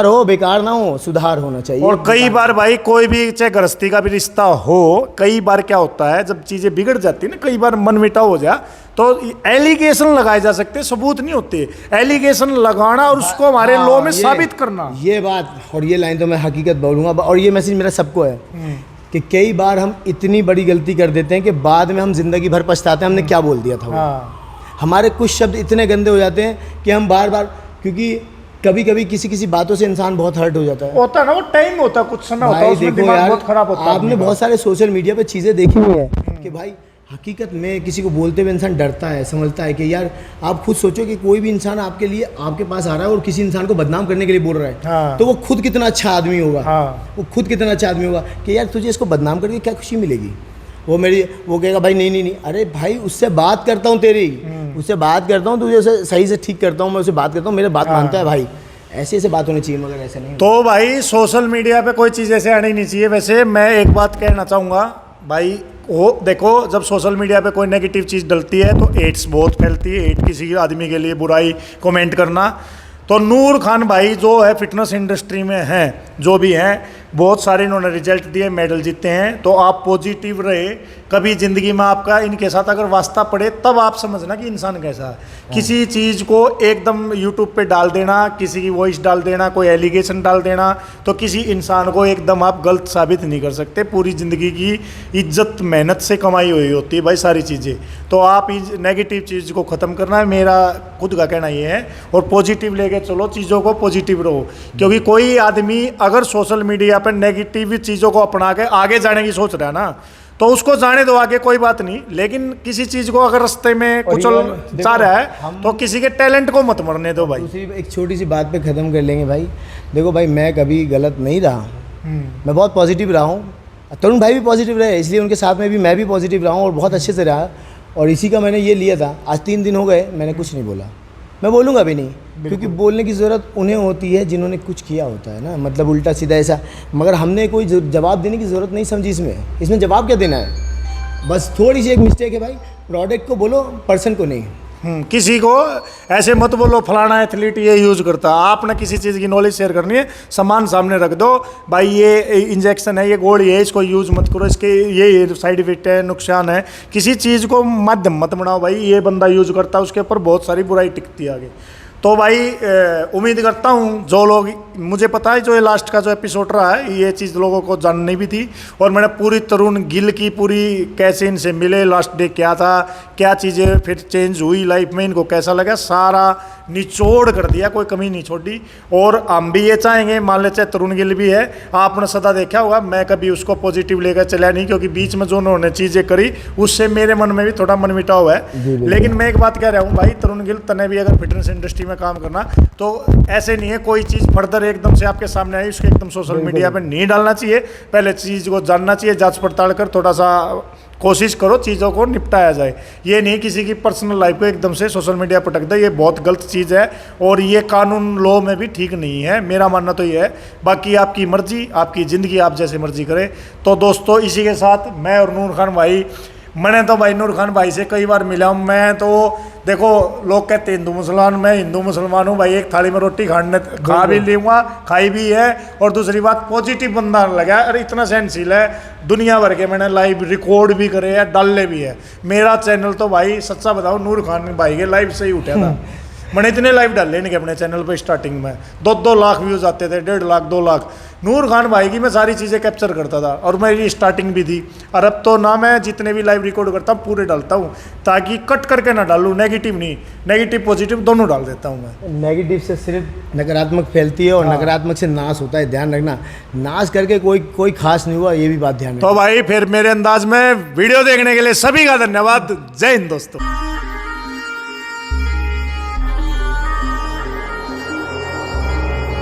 हो, बेकार ना हो, सुधार होना चाहिए। और कई बार भाई कोई भी चाहे गृहस्थी का भी रिश्ता हो, कई बार क्या होता है जब चीजें बिगड़ जाती है ना, कई बार मनमुटाव हो जाए तो एलिगेशन लगाए जा सकते, सबूत नहीं होते। एलिगेशन लगाना और उसको हमारे लॉ में साबित करना, ये बात और ये लाइन तो मैं हकीकत बोलूँगा, और ये मैसेज मेरा सबको है कि कई बार हम इतनी बड़ी गलती कर देते हैं कि बाद में हम जिंदगी भर पछताते हैं हमने क्या बोल दिया था। हमारे कुछ शब्द इतने गंदे हो जाते हैं कि हम बार बार, क्योंकि कभी कभी किसी बातों से इंसान बहुत हर्ट हो जाता है, होता है ना, वो टाइम होता है, कुछ समय होता है, उसमें दिमाग बहुत खराब होता है। आपने बहुत सारे सोशल मीडिया पे चीज़ें देखी हुई हैं कि भाई हकीकत में किसी को बोलते हुए इंसान डरता है, समझता है कि यार आप खुद सोचो कि कोई भी इंसान आपके लिए आपके पास आ रहा है और किसी इंसान को बदनाम करने के लिए बोल रहा है, तो वो खुद कितना अच्छा आदमी होगा, वो खुद कितना अच्छा आदमी होगा कि यार तुझे इसको बदनाम करके क्या खुशी मिलेगी। वो कहेगा भाई नहीं, अरे भाई उससे बात करता हूँ, उससे बात करता हूँ, तुझे उसे सही से ठीक करता हूँ, मैं उससे बात करता हूँ, मेरे बात मानता है भाई, ऐसे बात होनी चाहिए, मगर ऐसा नहीं। तो भाई सोशल मीडिया पे कोई चीज़ ऐसे आनी नहीं चाहिए। वैसे मैं एक बात कहना चाहूँगा भाई, वो देखो जब सोशल मीडिया पे कोई नेगेटिव चीज़ डलती है तो एड्स बहुत फैलती है, एड किसी आदमी के लिए बुराई कमेंट करना। तो नूर खान भाई जो है फिटनेस इंडस्ट्री में हैं, जो भी हैं, बहुत सारे इन्होंने रिजल्ट दिए, मेडल जीते हैं। तो आप पॉजिटिव रहे, कभी ज़िंदगी में आपका इनके साथ अगर वास्ता पड़े तब आप समझना कि इंसान कैसा है। किसी चीज़ को एकदम यूट्यूब पे डाल देना, किसी की वॉइस डाल देना, कोई एलिगेशन डाल देना, तो किसी इंसान को एकदम आप गलत साबित नहीं कर सकते। पूरी ज़िंदगी की इज्जत मेहनत से कमाई हुई होती है भाई सारी चीज़ें। तो आप इस नेगेटिव चीज़ को ख़त्म करना है, मेरा खुद का कहना ये है। और पॉजिटिव लेके चलो, चीज़ों को पॉजिटिव रहो, क्योंकि कोई आदमी अगर सोशल मीडिया पर नेगेटिव चीज़ों को अपना के आगे जाने की सोच रहा है ना, तो उसको जाने दो आगे, कोई बात नहीं। लेकिन किसी चीज़ को अगर रास्ते में कुचल जा रहा है तो किसी के टैलेंट को मत मरने दो भाई। दूसरी एक छोटी सी बात पे ख़त्म कर लेंगे भाई। देखो भाई, मैं कभी गलत नहीं रहा, मैं बहुत पॉजिटिव रहा हूँ। तरुण भाई भी पॉजिटिव रहे, इसलिए उनके साथ में भी मैं भी पॉजिटिव रहा हूँ और बहुत अच्छे से रहा। और इसी का मैंने ये लिया था। आज 3 दिन हो गए, मैंने कुछ नहीं बोला, मैं बोलूँगा भी नहीं, क्योंकि बोलने की ज़रूरत उन्हें होती है जिन्होंने कुछ किया होता है ना, मतलब उल्टा सीधा ऐसा। मगर हमने कोई जवाब देने की ज़रूरत नहीं समझी इसमें जवाब क्या देना है। बस थोड़ी सी एक मिस्टेक है भाई, प्रोडक्ट को बोलो, पर्सन को नहीं। किसी को ऐसे मत बोलो फलाना एथलीट ये यूज़ करता। आपने किसी चीज़ की नॉलेज शेयर करनी है, सामान सामने रख दो भाई, ये इंजेक्शन है, ये गोली है, इसको यूज़ मत करो, इसके ये साइड इफेक्ट है, नुकसान है। किसी चीज़ को माध्यम मत बनाओ भाई, ये बंदा यूज़ करता है, उसके ऊपर बहुत सारी बुराई टिकती है आगे। तो भाई उम्मीद करता हूँ जो लोग, मुझे पता है जो ये लास्ट का जो एपिसोड रहा है, ये चीज़ लोगों को जाननी भी थी। और मैंने पूरी तरुण गिल की पूरी कैसे इनसे मिले, लास्ट डे क्या था, क्या चीज़ें फिर चेंज हुई लाइफ में, इनको कैसा लगा, सारा निचोड़ कर दिया, कोई कमी नहीं छोड़ी। और हम भी ये चाहेंगे, मान ले चाहे तरुण गिल भी है, आपने सदा देखा होगा मैं कभी उसको पॉजिटिव लेकर चला नहीं, क्योंकि बीच में जो उन्होंने चीज़ें करी उससे मेरे मन में भी थोड़ा मन मिटाव है। लेकिन मैं एक बात कह रहा हूँ भाई, तरुण गिल तने भी अगर फिटनेस इंडस्ट्री में काम करना, तो ऐसे नहीं है कोई चीज़ फर्दर एकदम से आपके सामने आई उसको एकदम सोशल मीडिया पे नहीं डालना चाहिए। पहले चीज़ को जानना चाहिए, जांच पड़ताल कर थोड़ा सा कोशिश करो चीज़ों को निपटाया जाए। ये नहीं किसी की पर्सनल लाइफ को एकदम से सोशल मीडिया पर टक दे, ये बहुत गलत चीज़ है और ये कानून लॉ में भी ठीक नहीं है। मेरा मानना तो ये है, बाकी आपकी मर्जी, आपकी ज़िंदगी, आप जैसे मर्जी करें। तो दोस्तों इसी के साथ मैं और नूर खान भाई, मैंने तो भाई नूर खान भाई से कई बार मिला हूँ। मैं तो देखो लोग कहते हैं हिंदू मुसलमान, मैं हिंदू मुसलमान हूँ भाई, एक थाली में रोटी खा भी लूँगा, खाई भी है। और दूसरी बात पॉजिटिव बंदा लगा, अरे इतना सहनशील है, दुनिया भर के मैंने लाइव रिकॉर्ड भी करे हैं, डाले भी है। मेरा चैनल तो भाई सच्चा बताओ नूर खान भाई के लाइव से ही उठा था। मैंने इतने लाइव डाले इनके अपने चैनल पर स्टार्टिंग में 2-2 लाख व्यूज़ आते थे, 1.5 लाख 2 लाख। नूर खान भाई की मैं सारी चीज़ें कैप्चर करता था और मेरी स्टार्टिंग भी थी। और अब तो ना मैं जितने भी लाइव रिकॉर्ड करता हूँ पूरे डालता हूँ, ताकि कट करके ना डालूँ, नेगेटिव नहीं, नेगेटिव पॉजिटिव दोनों डाल देता हूँ मैं। नेगेटिव से सिर्फ नकारात्मक फैलती है और नकारात्मक से नाश होता है, ध्यान रखना। नाश करके कोई खास नहीं हुआ, ये भी बात ध्यान रखना। तो भाई फिर मेरे अंदाज में वीडियो देखने के लिए सभी का धन्यवाद। जय हिंद दोस्तों।